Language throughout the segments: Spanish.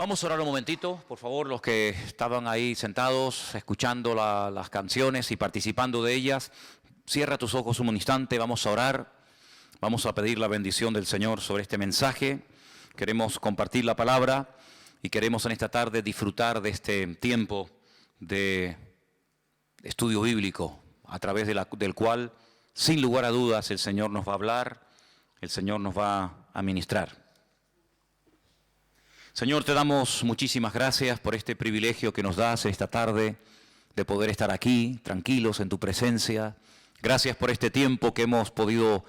Vamos a orar un momentito, por favor, los que estaban ahí sentados, escuchando las canciones y participando de ellas. Cierra tus ojos un instante, vamos a orar, vamos a pedir la bendición del Señor sobre este mensaje. Queremos compartir la palabra y queremos en esta tarde disfrutar de este tiempo de estudio bíblico, a través del cual, sin lugar a dudas, el Señor nos va a hablar, el Señor nos va a ministrar. Señor, te damos muchísimas gracias por este privilegio que nos das esta tarde de poder estar aquí, tranquilos en tu presencia. Gracias por este tiempo que hemos podido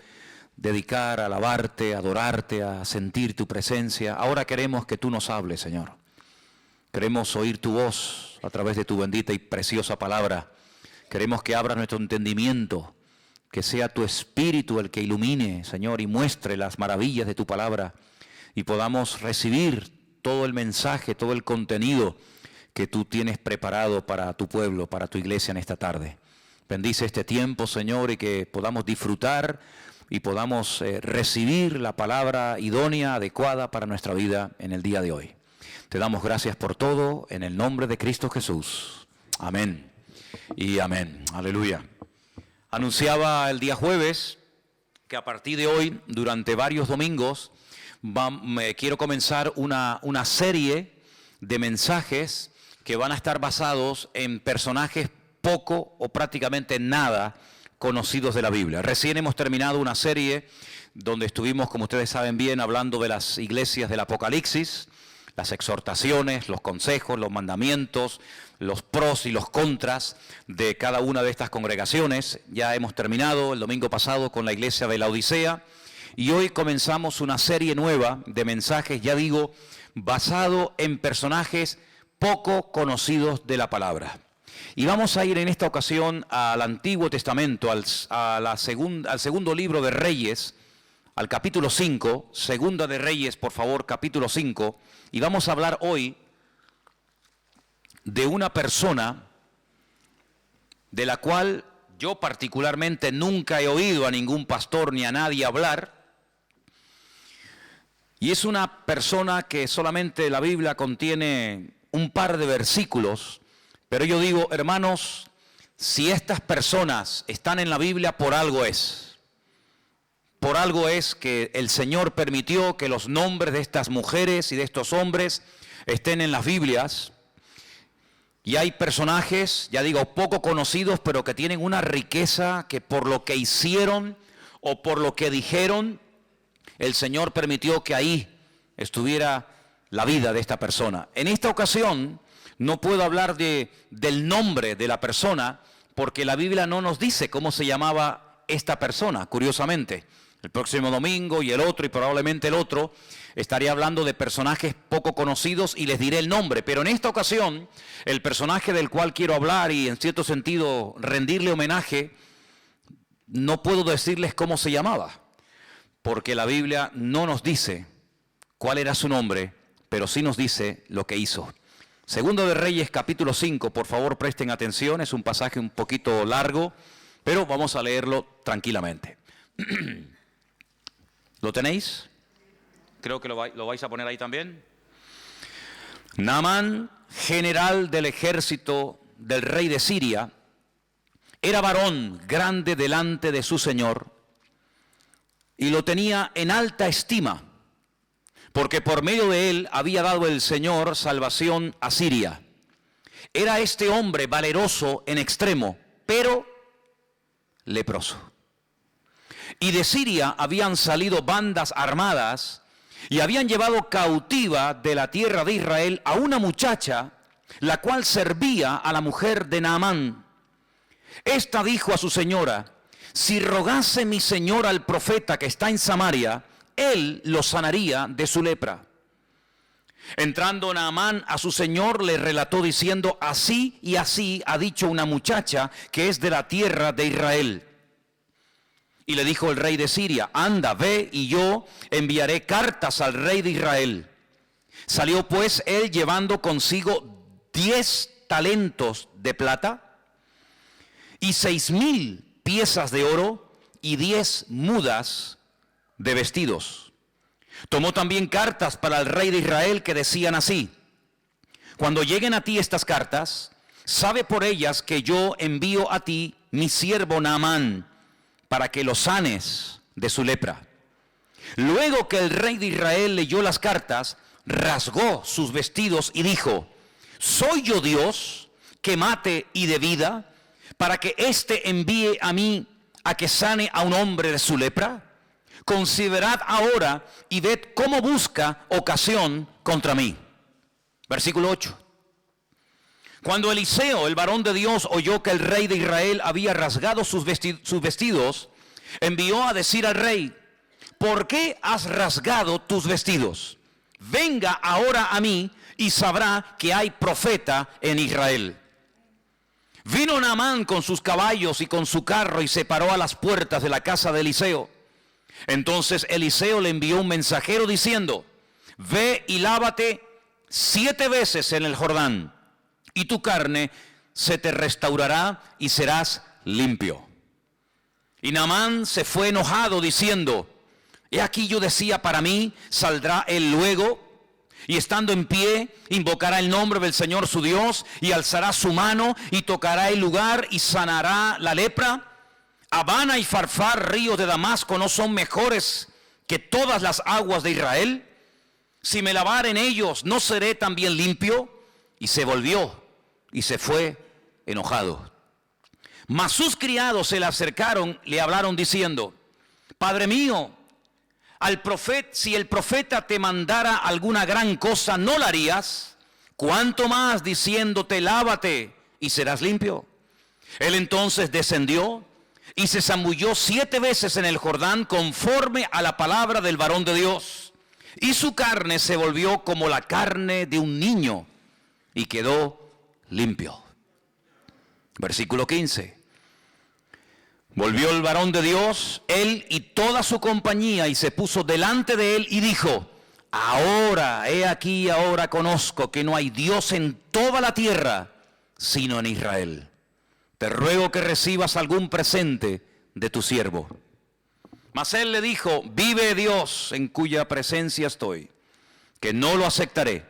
dedicar a alabarte, a adorarte, a sentir tu presencia. Ahora queremos que tú nos hables, Señor. Queremos oír tu voz a través de tu bendita y preciosa palabra. Queremos que abras nuestro entendimiento, que sea tu Espíritu el que ilumine, Señor, y muestre las maravillas de tu palabra y podamos recibir todo el mensaje, todo el contenido que tú tienes preparado para tu pueblo, para tu iglesia en esta tarde. Bendice este tiempo, Señor, y que podamos disfrutar y podamos recibir la palabra idónea, adecuada para nuestra vida en el día de hoy. Te damos gracias por todo, en el nombre de Cristo Jesús. Amén y amén. Aleluya. Anunciaba el día jueves que a partir de hoy, durante varios domingos, quiero comenzar una serie de mensajes que van a estar basados en personajes poco o prácticamente nada conocidos de la Biblia. Recién hemos terminado una serie donde estuvimos, como ustedes saben bien, hablando de las iglesias del Apocalipsis, las exhortaciones, los consejos, los mandamientos, los pros y los contras de cada una de estas congregaciones. Ya hemos terminado el domingo pasado con la iglesia de la Odisea. Y hoy comenzamos una serie nueva de mensajes, ya digo, basado en personajes poco conocidos de la palabra. Y vamos a ir en esta ocasión al Antiguo Testamento, al segundo libro de Reyes, al capítulo 5, Segunda de Reyes, por favor, capítulo 5. Y vamos a hablar hoy de una persona de la cual yo particularmente nunca he oído a ningún pastor ni a nadie hablar. Y es una persona que solamente la Biblia contiene un par de versículos, pero yo digo, hermanos, si estas personas están en la Biblia, por algo es. Por algo es que el Señor permitió que los nombres de estas mujeres y de estos hombres estén en las Biblias. Y hay personajes, ya digo, poco conocidos, pero que tienen una riqueza que por lo que hicieron o por lo que dijeron, el Señor permitió que ahí estuviera la vida de esta persona. En esta ocasión no puedo hablar del nombre de la persona porque la Biblia no nos dice cómo se llamaba esta persona, curiosamente. El próximo domingo y el otro y probablemente el otro estaré hablando de personajes poco conocidos y les diré el nombre. Pero en esta ocasión el personaje del cual quiero hablar y en cierto sentido rendirle homenaje, no puedo decirles cómo se llamaba. Porque la Biblia no nos dice cuál era su nombre, pero sí nos dice lo que hizo. Segundo de Reyes, capítulo 5, por favor presten atención, es un pasaje un poquito largo, pero vamos a leerlo tranquilamente. ¿Lo tenéis? Creo que lo vais a poner ahí también. Naamán, general del ejército del rey de Siria, era varón grande delante de su señor, y lo tenía en alta estima, porque por medio de él había dado el Señor salvación a Siria. Era este hombre valeroso en extremo, pero leproso. Y de Siria habían salido bandas armadas y habían llevado cautiva de la tierra de Israel a una muchacha, la cual servía a la mujer de Naamán. Esta dijo a su señora: si rogase mi señor al profeta que está en Samaria, él lo sanaría de su lepra. Entrando Naamán a su señor, le relató diciendo: así y así ha dicho una muchacha que es de la tierra de Israel. Y le dijo el rey de Siria: anda, ve, y yo enviaré cartas al rey de Israel. Salió pues él llevando consigo 10 talentos de plata y 6,000 piezas de oro y 10 mudas de vestidos. Tomó también cartas para el rey de Israel que decían así: cuando lleguen a ti estas cartas, sabe por ellas que yo envío a ti mi siervo Naamán, para que lo sanes de su lepra. Luego que el rey de Israel leyó las cartas, rasgó sus vestidos y dijo: ¿soy yo Dios que mate y dé vida, para que éste envíe a mí a que sane a un hombre de su lepra? Considerad ahora y ved cómo busca ocasión contra mí. Versículo 8. Cuando Eliseo, el varón de Dios, oyó que el rey de Israel había rasgado sus vestidos, envió a decir al rey: ¿por qué has rasgado tus vestidos? Venga ahora a mí y sabrá que hay profeta en Israel. Vino Naamán con sus caballos y con su carro y se paró a las puertas de la casa de Eliseo. Entonces Eliseo le envió un mensajero diciendo: ve y lávate 7 veces en el Jordán, y tu carne se te restaurará y serás limpio. Y Naamán se fue enojado diciendo: he aquí yo decía para mí, saldrá él luego, y estando en pie, invocará el nombre del Señor su Dios, y alzará su mano, y tocará el lugar, y sanará la lepra. Abana y Farfar, ríos de Damasco, ¿no son mejores que todas las aguas de Israel? Si me lavar en ellos, ¿no seré también limpio? Y se volvió, y se fue enojado. Mas sus criados se le acercaron, le hablaron diciendo: Padre mío, si el profeta te mandara alguna gran cosa, ¿no la harías? ¿Cuánto más diciéndote: lávate y serás limpio? Él entonces descendió y se zambulló 7 veces en el Jordán, conforme a la palabra del varón de Dios. Y su carne se volvió como la carne de un niño, y quedó limpio. Versículo 15. Volvió el varón de Dios, él y toda su compañía, y se puso delante de él y dijo: ahora, he aquí, ahora conozco que no hay Dios en toda la tierra, sino en Israel. Te ruego que recibas algún presente de tu siervo. Mas él le dijo: vive Dios en cuya presencia estoy, que no lo aceptaré.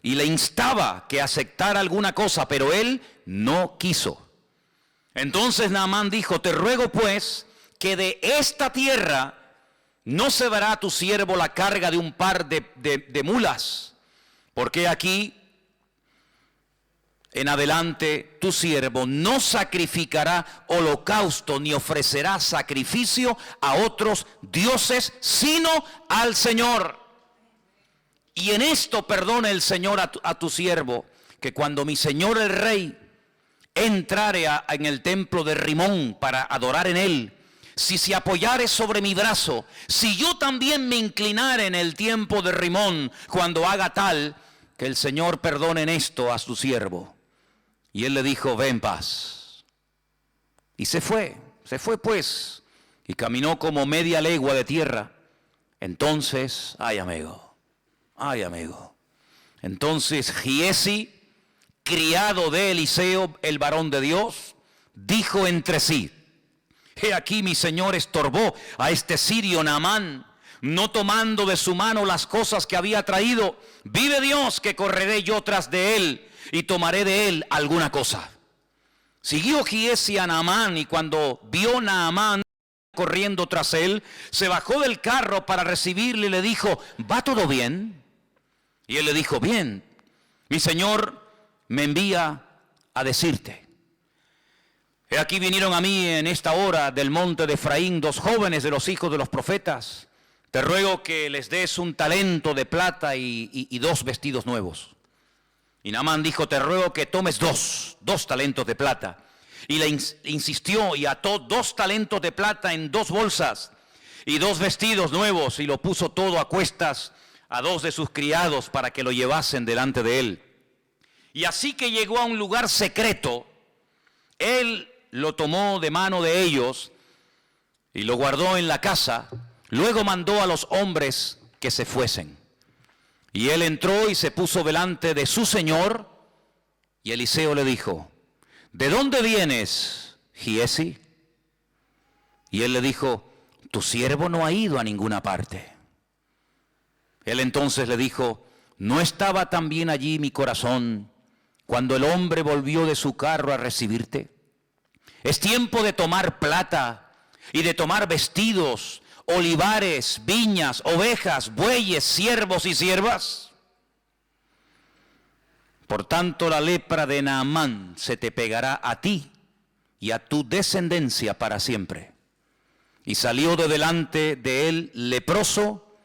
Y le instaba que aceptara alguna cosa, pero él no quiso. Entonces Naamán dijo: te ruego pues que de esta tierra no se dará a tu siervo la carga de un par de mulas, porque aquí en adelante tu siervo no sacrificará holocausto ni ofrecerá sacrificio a otros dioses, sino al Señor. Y en esto perdone el Señor a tu siervo, que cuando mi señor el rey entrare en el templo de Rimón para adorar en él, si se apoyare sobre mi brazo, si yo también me inclinare en el tiempo de Rimón, cuando haga tal, que el Señor perdone en esto a su siervo. Y él le dijo: ve en paz. Y se fue pues, y caminó como media legua de tierra. Entonces, ay amigo, entonces Giesi, criado de Eliseo, el varón de Dios, dijo entre sí: he aquí mi señor estorbó a este sirio Naamán, no tomando de su mano las cosas que había traído. Vive Dios que correré yo tras de él y tomaré de él alguna cosa. Siguió Giesi a Naamán, y cuando vio Naamán corriendo tras él, se bajó del carro para recibirle y le dijo: ¿va todo bien? Y él le dijo: bien, mi señor me envía a decirte: he aquí vinieron a mí en esta hora del monte de Efraín 2 jóvenes de los hijos de los profetas. Te ruego que les des un talento de plata y 2 vestidos nuevos. Y Naamán dijo: te ruego que tomes dos talentos de plata. Y le insistió, y ató 2 talentos de plata en 2 bolsas y 2 vestidos nuevos, y lo puso todo a cuestas a 2 de sus criados para que lo llevasen delante de él. Y así que llegó a un lugar secreto, él lo tomó de mano de ellos y lo guardó en la casa. Luego mandó a los hombres que se fuesen. Y él entró y se puso delante de su señor. Y Eliseo le dijo: ¿de dónde vienes, Giesi? Y él le dijo: tu siervo no ha ido a ninguna parte. Él entonces le dijo: ¿no estaba también allí mi corazón cuando el hombre volvió de su carro a recibirte? Es tiempo de tomar plata y de tomar vestidos, olivares, viñas, ovejas, bueyes, siervos y siervas. Por tanto, la lepra de Naamán se te pegará a ti y a tu descendencia para siempre. Y salió de delante de él leproso,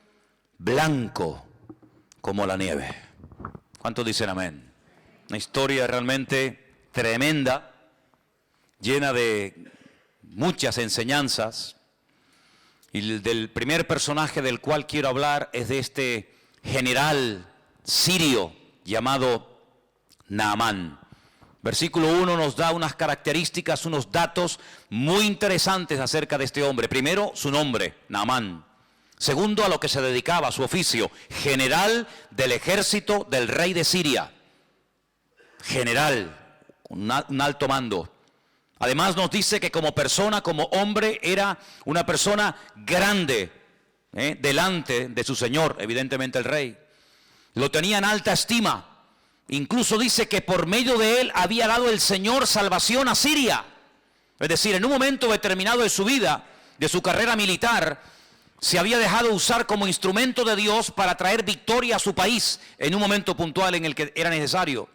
blanco como la nieve. ¿Cuántos dicen amén? Una historia realmente tremenda, llena de muchas enseñanzas. Y del primer personaje del cual quiero hablar es de este general sirio llamado Naamán. Versículo 1 nos da unas características, unos datos muy interesantes acerca de este hombre. Primero, su nombre, Naamán. Segundo, a lo que se dedicaba, su oficio, general del ejército del rey de Siria. General, un alto mando. Además nos dice que como persona, como hombre, era una persona grande, delante de su señor, evidentemente el rey. Lo tenía en alta estima. Incluso dice que por medio de él había dado el Señor salvación a Siria. Es decir, en un momento determinado de su vida, de su carrera militar, se había dejado usar como instrumento de Dios para traer victoria a su país en un momento puntual en el que era necesario.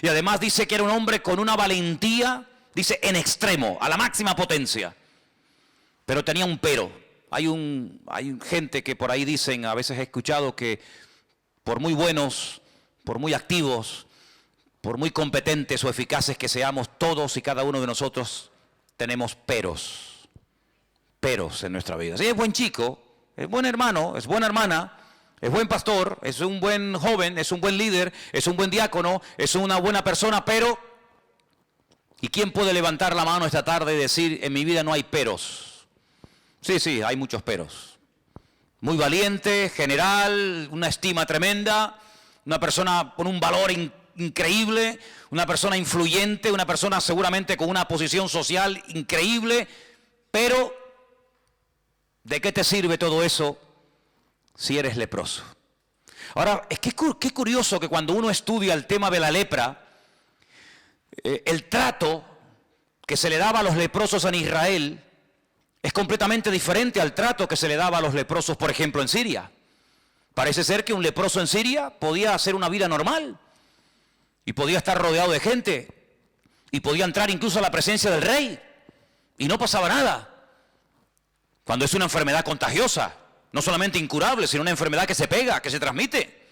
Y además dice que era un hombre con una valentía, dice, en extremo, a la máxima potencia. Pero tenía un pero. Hay gente que por ahí dicen, a veces he escuchado que por muy buenos, por muy activos, por muy competentes o eficaces que seamos, todos y cada uno de nosotros tenemos peros en nuestra vida. Sí, es buen chico, es buen hermano, es buena hermana, es buen pastor, es un buen joven, es un buen líder, es un buen diácono, es una buena persona, pero ¿y quién puede levantar la mano esta tarde y decir, en mi vida no hay peros? Sí, hay muchos peros. Muy valiente, general, una estima tremenda, una persona con un valor increíble, una persona influyente, una persona seguramente con una posición social increíble, pero ¿de qué te sirve todo eso si eres leproso? Ahora, es que qué curioso que cuando uno estudia el tema de la lepra, el trato que se le daba a los leprosos en Israel es completamente diferente al trato que se le daba a los leprosos, por ejemplo, en Siria. Parece ser que un leproso en Siria podía hacer una vida normal y podía estar rodeado de gente y podía entrar incluso a la presencia del rey y no pasaba nada. Cuando es una enfermedad contagiosa, no solamente incurable, sino una enfermedad que se pega, que se transmite.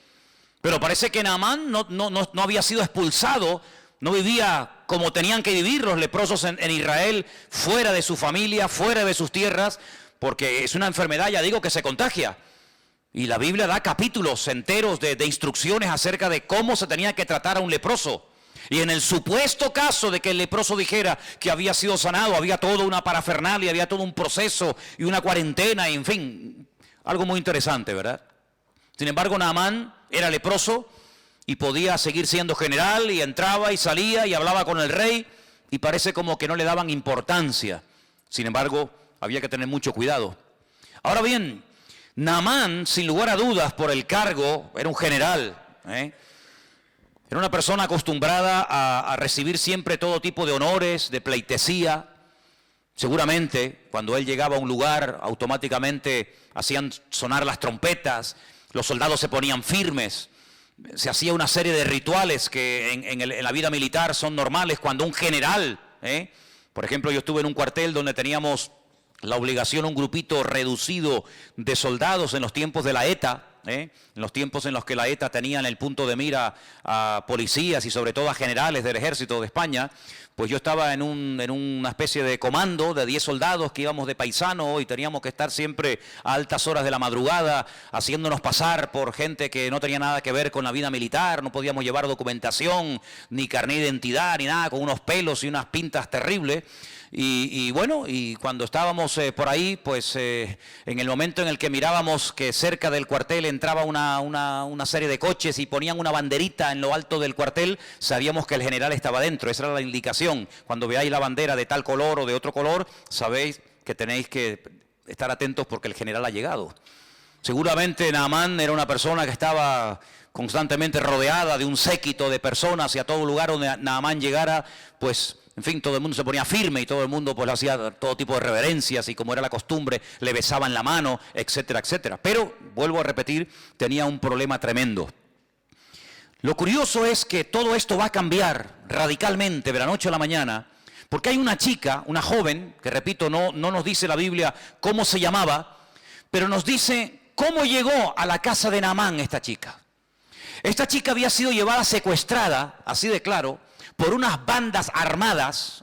Pero parece que Naamán no había sido expulsado, no vivía como tenían que vivir los leprosos en Israel, fuera de su familia, fuera de sus tierras, porque es una enfermedad, ya digo, que se contagia. Y la Biblia da capítulos enteros de instrucciones acerca de cómo se tenía que tratar a un leproso. Y en el supuesto caso de que el leproso dijera que había sido sanado, había toda una parafernalia, había todo un proceso y una cuarentena, y en fin, algo muy interesante, ¿verdad? Sin embargo, Naamán era leproso y podía seguir siendo general y entraba y salía y hablaba con el rey y parece como que no le daban importancia. Sin embargo, había que tener mucho cuidado. Ahora bien, Naamán, sin lugar a dudas, por el cargo, era un general, Era una persona acostumbrada a recibir siempre todo tipo de honores, de pleitesía. Seguramente, cuando él llegaba a un lugar, automáticamente hacían sonar las trompetas, los soldados se ponían firmes, se hacía una serie de rituales que en la vida militar son normales cuando un general, por ejemplo, yo estuve en un cuartel donde teníamos la obligación, un grupito reducido de soldados en los tiempos de la ETA, en los tiempos en los que la ETA tenía en el punto de mira a policías y sobre todo a generales del ejército de España, pues yo estaba en una especie de comando de 10 soldados que íbamos de paisano y teníamos que estar siempre a altas horas de la madrugada haciéndonos pasar por gente que no tenía nada que ver con la vida militar, no podíamos llevar documentación, ni carnet de identidad, ni nada, con unos pelos y unas pintas terribles. Y bueno, y cuando estábamos por ahí, pues en el momento en el que mirábamos que cerca del cuartel entraba una serie de coches y ponían una banderita en lo alto del cuartel, sabíamos que el general estaba dentro. Esa era la indicación. Cuando veáis la bandera de tal color o de otro color, sabéis que tenéis que estar atentos porque el general ha llegado. Seguramente Naamán era una persona que estaba constantemente rodeada de un séquito de personas, y a todo lugar donde Naamán llegara, pues, en fin, todo el mundo se ponía firme y todo el mundo pues hacía todo tipo de reverencias, y como era la costumbre, le besaban la mano, etcétera, etcétera. Pero, vuelvo a repetir, tenía un problema tremendo. Lo curioso es que todo esto va a cambiar radicalmente de la noche a la mañana, porque hay una chica, una joven, que repito, no nos dice la Biblia cómo se llamaba, pero nos dice cómo llegó a la casa de Naamán esta chica. Esta chica había sido llevada secuestrada, así de claro, por unas bandas armadas,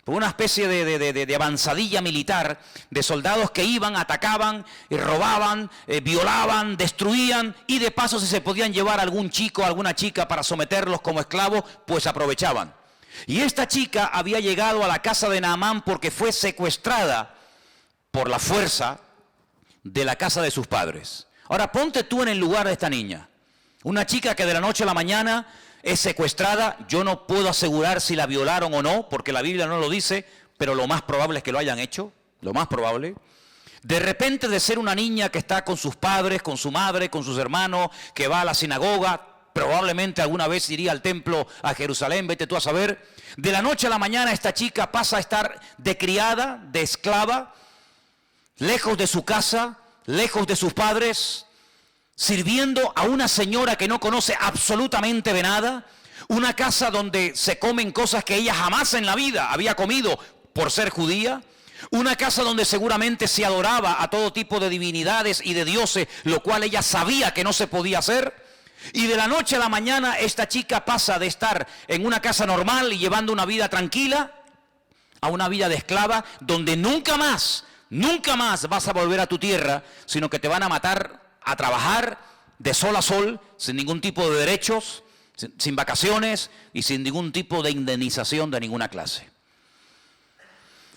por una especie de avanzadilla militar, de soldados que iban, atacaban, y robaban, violaban, destruían, y de paso si se podían llevar a algún chico, a alguna chica para someterlos como esclavos, pues aprovechaban. Y esta chica había llegado a la casa de Naamán porque fue secuestrada por la fuerza de la casa de sus padres. Ahora ponte tú en el lugar de esta niña. Una chica que de la noche a la mañana es secuestrada. Yo no puedo asegurar si la violaron o no, porque la Biblia no lo dice, pero lo más probable es que lo hayan hecho, lo más probable. De repente, de ser una niña que está con sus padres, con su madre, con sus hermanos, que va a la sinagoga, probablemente alguna vez iría al templo a Jerusalén, vete tú a saber. De la noche a la mañana esta chica pasa a estar de criada, de esclava, lejos de su casa, lejos de sus padres, sirviendo a una señora que no conoce absolutamente de nada, una casa donde se comen cosas que ella jamás en la vida había comido por ser judía, una casa donde seguramente se adoraba a todo tipo de divinidades y de dioses, lo cual ella sabía que no se podía hacer. Y de la noche a la mañana esta chica pasa de estar en una casa normal y llevando una vida tranquila a una vida de esclava, donde nunca más vas a volver a tu tierra, sino que te van a matar a trabajar de sol a sol, sin ningún tipo de derechos, sin vacaciones y sin ningún tipo de indemnización de ninguna clase.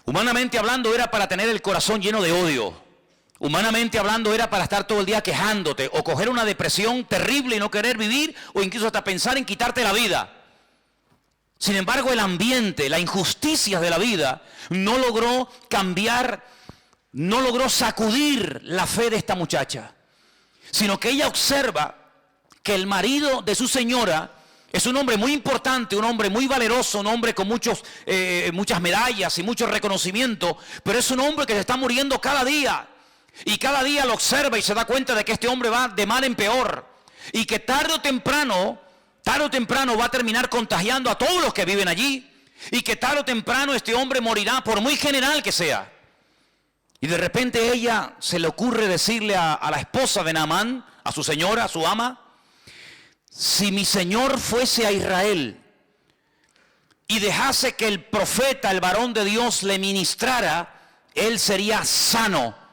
Humanamente hablando, era para tener el corazón lleno de odio. Humanamente hablando, era para estar todo el día quejándote o coger una depresión terrible y no querer vivir, o incluso hasta pensar en quitarte la vida. Sin embargo, el ambiente, la injusticia de la vida no logró cambiar, no logró sacudir la fe de esta muchacha, sino que ella observa que el marido de su señora es un hombre muy importante, un hombre muy valeroso, un hombre con muchas medallas y mucho reconocimiento, pero es un hombre que se está muriendo cada día. Y cada día lo observa y se da cuenta de que este hombre va de mal en peor. Y que tarde o temprano va a terminar contagiando a todos los que viven allí. Y que tarde o temprano este hombre morirá, por muy general que sea. Y de repente ella se le ocurre decirle a la esposa de Naamán, a su señora, a su ama: si mi señor fuese a Israel y dejase que el profeta, el varón de Dios, le ministrara, él sería sano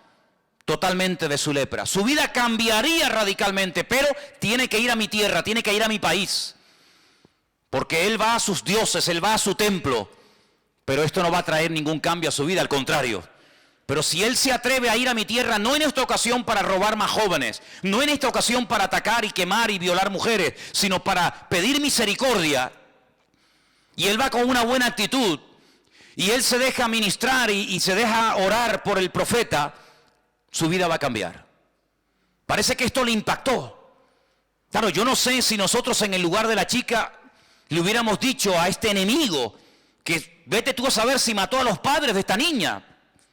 totalmente de su lepra. Su vida cambiaría radicalmente, pero tiene que ir a mi tierra, tiene que ir a mi país, porque él va a sus dioses, él va a su templo, pero esto no va a traer ningún cambio a su vida, al contrario. Pero si él se atreve a ir a mi tierra, no en esta ocasión para robar más jóvenes, no en esta ocasión para atacar y quemar y violar mujeres, sino para pedir misericordia, y él va con una buena actitud, y él se deja ministrar y se deja orar por el profeta, su vida va a cambiar. Parece que esto le impactó. Claro, yo no sé si nosotros en el lugar de la chica le hubiéramos dicho a este enemigo que vete tú a saber si mató a los padres de esta niña,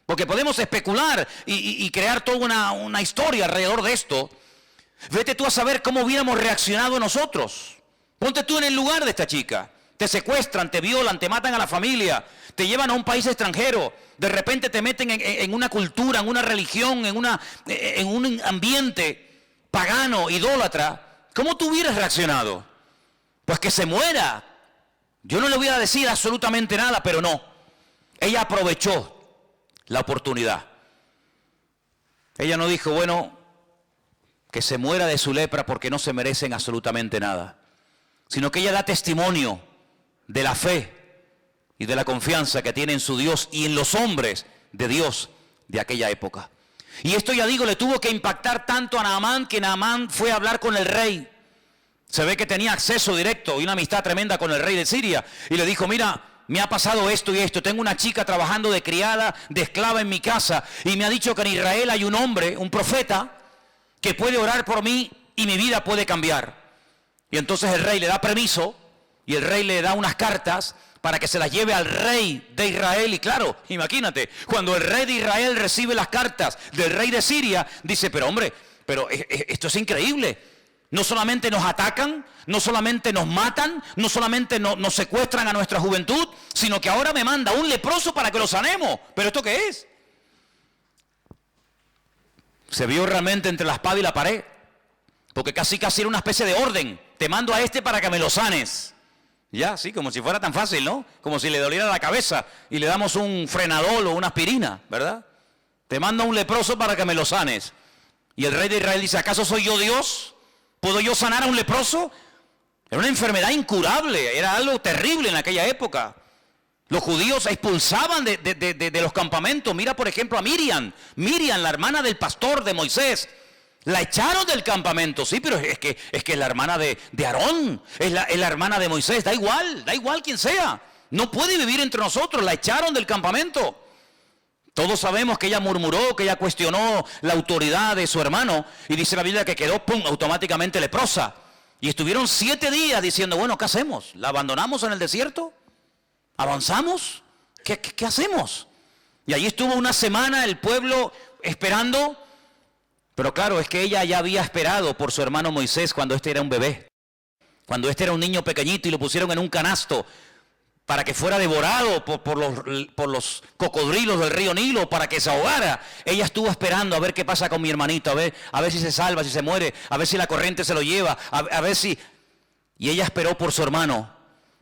porque podemos especular y crear toda una historia alrededor de esto. Vete tú a saber cómo hubiéramos reaccionado nosotros. Ponte tú en el lugar de esta chica. Te secuestran, te violan, te matan a la familia, te llevan a un país extranjero, de repente te meten en una cultura, en una religión, en un ambiente pagano, idólatra. ¿Cómo tú hubieras reaccionado? Pues que se muera. Yo no le voy a decir absolutamente nada, pero no. Ella aprovechó la oportunidad. Ella no dijo, bueno, que se muera de su lepra porque no se merecen absolutamente nada, sino que ella da testimonio de la fe y de la confianza que tiene en su Dios y en los hombres de Dios de aquella época. Y esto, ya digo, le tuvo que impactar tanto a Naamán, que Naamán fue a hablar con el rey. Se ve que tenía acceso directo y una amistad tremenda con el rey de Siria, y le dijo: mira, me ha pasado esto y esto, tengo una chica trabajando de criada, de esclava en mi casa, y me ha dicho que en Israel hay un hombre, un profeta, que puede orar por mí y mi vida puede cambiar. Y entonces el rey le da permiso y el rey le da unas cartas para que se las lleve al rey de Israel. Y claro, imagínate, cuando el rey de Israel recibe las cartas del rey de Siria, dice, pero hombre, pero esto es increíble. No solamente nos atacan, no solamente nos matan, no solamente nos secuestran a nuestra juventud, sino que ahora me manda un leproso para que lo sanemos. ¿Pero esto qué es? Se vio realmente entre la espada y la pared, porque casi era una especie de orden. Te mando a este para que me lo sanes. Ya, sí, como si fuera tan fácil, ¿no? Como si le doliera la cabeza y le damos un frenadol o una aspirina, ¿verdad? Te mando a un leproso para que me lo sanes. Y el rey de Israel dice, ¿acaso soy yo Dios? ¿Puedo yo sanar a un leproso? Era una enfermedad incurable, era algo terrible en aquella época. Los judíos expulsaban de los campamentos. Mira, por ejemplo, a Miriam, la hermana del pastor de Moisés. La echaron del campamento, sí, pero es que es la hermana de Aarón, es la hermana de Moisés, da igual quien sea. No puede vivir entre nosotros, la echaron del campamento. Todos sabemos que ella murmuró, que ella cuestionó la autoridad de su hermano. Y dice la Biblia que quedó, automáticamente leprosa. Y estuvieron 7 días diciendo, bueno, ¿qué hacemos? ¿La abandonamos en el desierto? ¿Avanzamos? ¿Qué hacemos? Y allí estuvo una semana el pueblo esperando. Pero claro, es que ella ya había esperado por su hermano Moisés cuando este era un bebé. Cuando este era un niño pequeñito y lo pusieron en un canasto para que fuera devorado por los cocodrilos del río Nilo, para que se ahogara. Ella estuvo esperando a ver qué pasa con mi hermanito, a ver si se salva, si se muere, a ver si la corriente se lo lleva, a ver si... Y ella esperó por su hermano.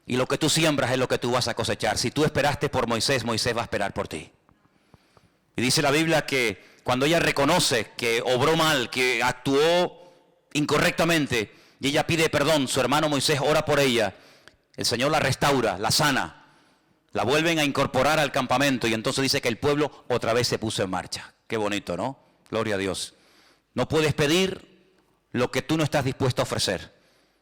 Y lo que tú siembras es lo que tú vas a cosechar. Si tú esperaste por Moisés, Moisés va a esperar por ti. Y dice la Biblia que cuando ella reconoce que obró mal, que actuó incorrectamente, y ella pide perdón, su hermano Moisés ora por ella, el Señor la restaura, la sana, la vuelven a incorporar al campamento, y entonces dice que el pueblo otra vez se puso en marcha. Qué bonito, ¿no? Gloria a Dios. No puedes pedir lo que tú no estás dispuesto a ofrecer,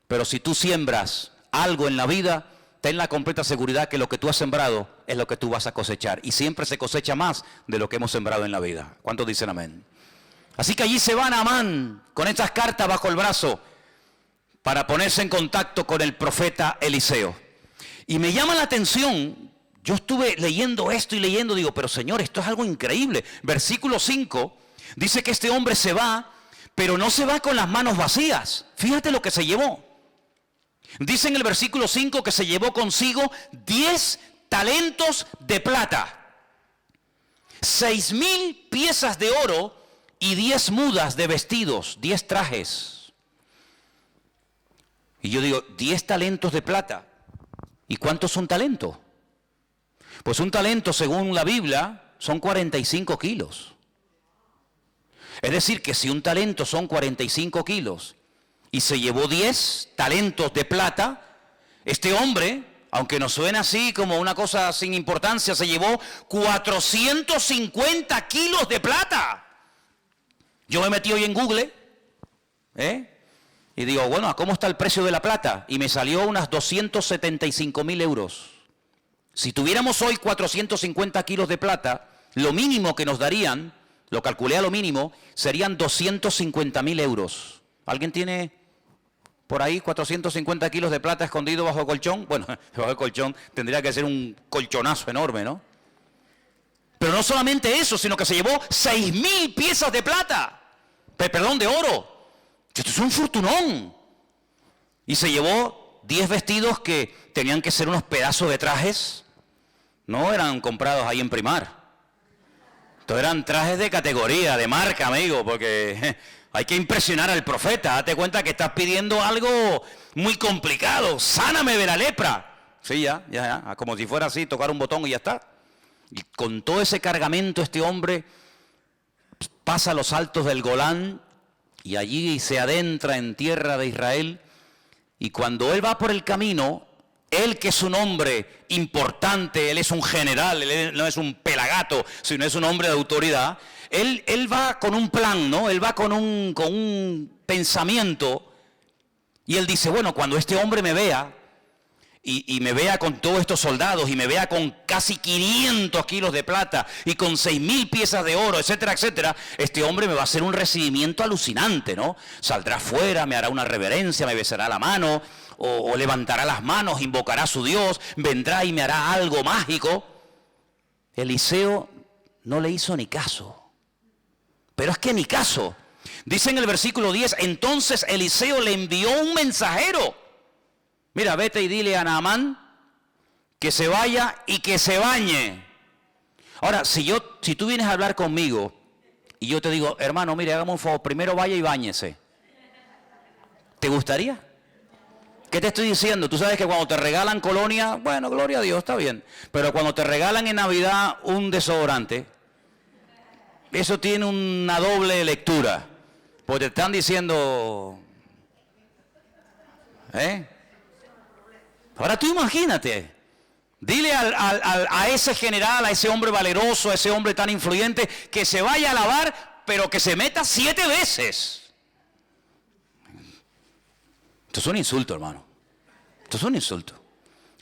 pero si tú siembras algo en la vida, ten la completa seguridad que lo que tú has sembrado es lo que tú vas a cosechar. Y siempre se cosecha más de lo que hemos sembrado en la vida. ¿Cuántos dicen amén? Así que allí se va Naamán con estas cartas bajo el brazo para ponerse en contacto con el profeta Eliseo. Y me llama la atención, yo estuve leyendo esto y leyendo, digo, pero Señor, esto es algo increíble. Versículo 5 dice que este hombre se va, pero no se va con las manos vacías. Fíjate lo que se llevó. Dice en el versículo 5 que se llevó consigo 10 talentos de plata, 6,000 piezas de oro y 10 mudas de vestidos, 10 trajes. Y yo digo, 10 talentos de plata. ¿Y cuántos son talentos? Pues un talento, según la Biblia, son 45 kilos. Es decir, que si un talento son 45 kilos y se llevó 10 talentos de plata, este hombre, aunque nos suena así como una cosa sin importancia, se llevó 450 kilos de plata. Yo me metí hoy en Google, y digo, bueno, ¿cómo está el precio de la plata? Y me salió unas 275.000 euros. Si tuviéramos hoy 450 kilos de plata, lo mínimo que nos darían, lo calculé a lo mínimo, serían 250.000 euros. ¿Alguien tiene por ahí 450 kilos de plata escondido bajo el colchón? Bueno, bajo el colchón tendría que ser un colchonazo enorme, ¿no? Pero no solamente eso, sino que se llevó 6,000 piezas de plata, perdón, de oro. Esto es un fortunón. Y se llevó 10 vestidos que tenían que ser unos pedazos de trajes. No eran comprados ahí en Primar. Estos eran trajes de categoría, de marca, amigo, porque hay que impresionar al profeta. Date cuenta que estás pidiendo algo muy complicado. Sáname de la lepra. Sí, ya. Como si fuera así, tocar un botón y ya está. Y con todo ese cargamento este hombre pasa los altos del Golán y allí se adentra en tierra de Israel. Y cuando él va por el camino, él que es un hombre importante, él es un general, él no es un pelagato, sino es un hombre de autoridad, él va con un plan, ¿no? Él va con un pensamiento, y él dice, bueno, cuando este hombre me vea y me vea con todos estos soldados y me vea con casi 500 kilos de plata y con 6,000 piezas de oro, etcétera, etcétera, este hombre me va a hacer un recibimiento alucinante, ¿no? Saldrá afuera, me hará una reverencia, me besará la mano o levantará las manos, invocará a su Dios, vendrá y me hará algo mágico. Eliseo no le hizo ni caso. Pero es que ni caso. Dice en el versículo 10, entonces Eliseo le envió un mensajero. Mira, vete y dile a Naamán que se vaya y que se bañe. Ahora, si tú vienes a hablar conmigo y yo te digo, hermano, mire, hagamos un favor, primero vaya y báñese. ¿Te gustaría? ¿Qué te estoy diciendo? Tú sabes que cuando te regalan colonia, bueno, gloria a Dios, está bien. Pero cuando te regalan en Navidad un desodorante, eso tiene una doble lectura. Porque te están diciendo, Ahora tú imagínate, dile a ese general, a ese hombre valeroso, a ese hombre tan influyente, que se vaya a lavar, pero que se meta 7 veces. Esto es un insulto, hermano. Esto es un insulto.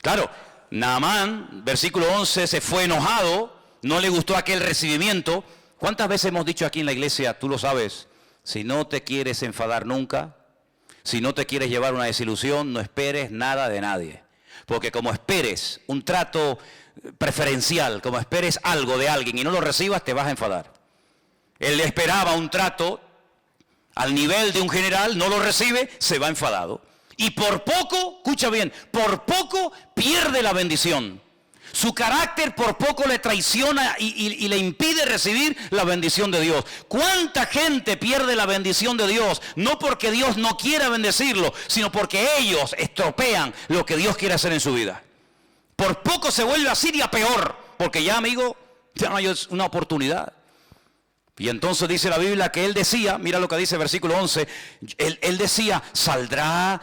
Claro, Naamán, versículo 11, se fue enojado, no le gustó aquel recibimiento. ¿Cuántas veces hemos dicho aquí en la iglesia, tú lo sabes, si no te quieres enfadar nunca, si no te quieres llevar una desilusión, no esperes nada de nadie? Porque como esperes un trato preferencial, como esperes algo de alguien y no lo recibas, te vas a enfadar. Él esperaba un trato al nivel de un general, no lo recibe, se va enfadado. Y por poco, escucha bien, por poco pierde la bendición. Su carácter por poco le traiciona y le impide recibir la bendición de Dios. ¿Cuánta gente pierde la bendición de Dios? No porque Dios no quiera bendecirlo, sino porque ellos estropean lo que Dios quiere hacer en su vida. Por poco se vuelve a Siria peor, porque ya, amigo, ya no hay una oportunidad. Y entonces dice la Biblia que él decía, mira lo que dice el versículo 11, él decía, saldrá,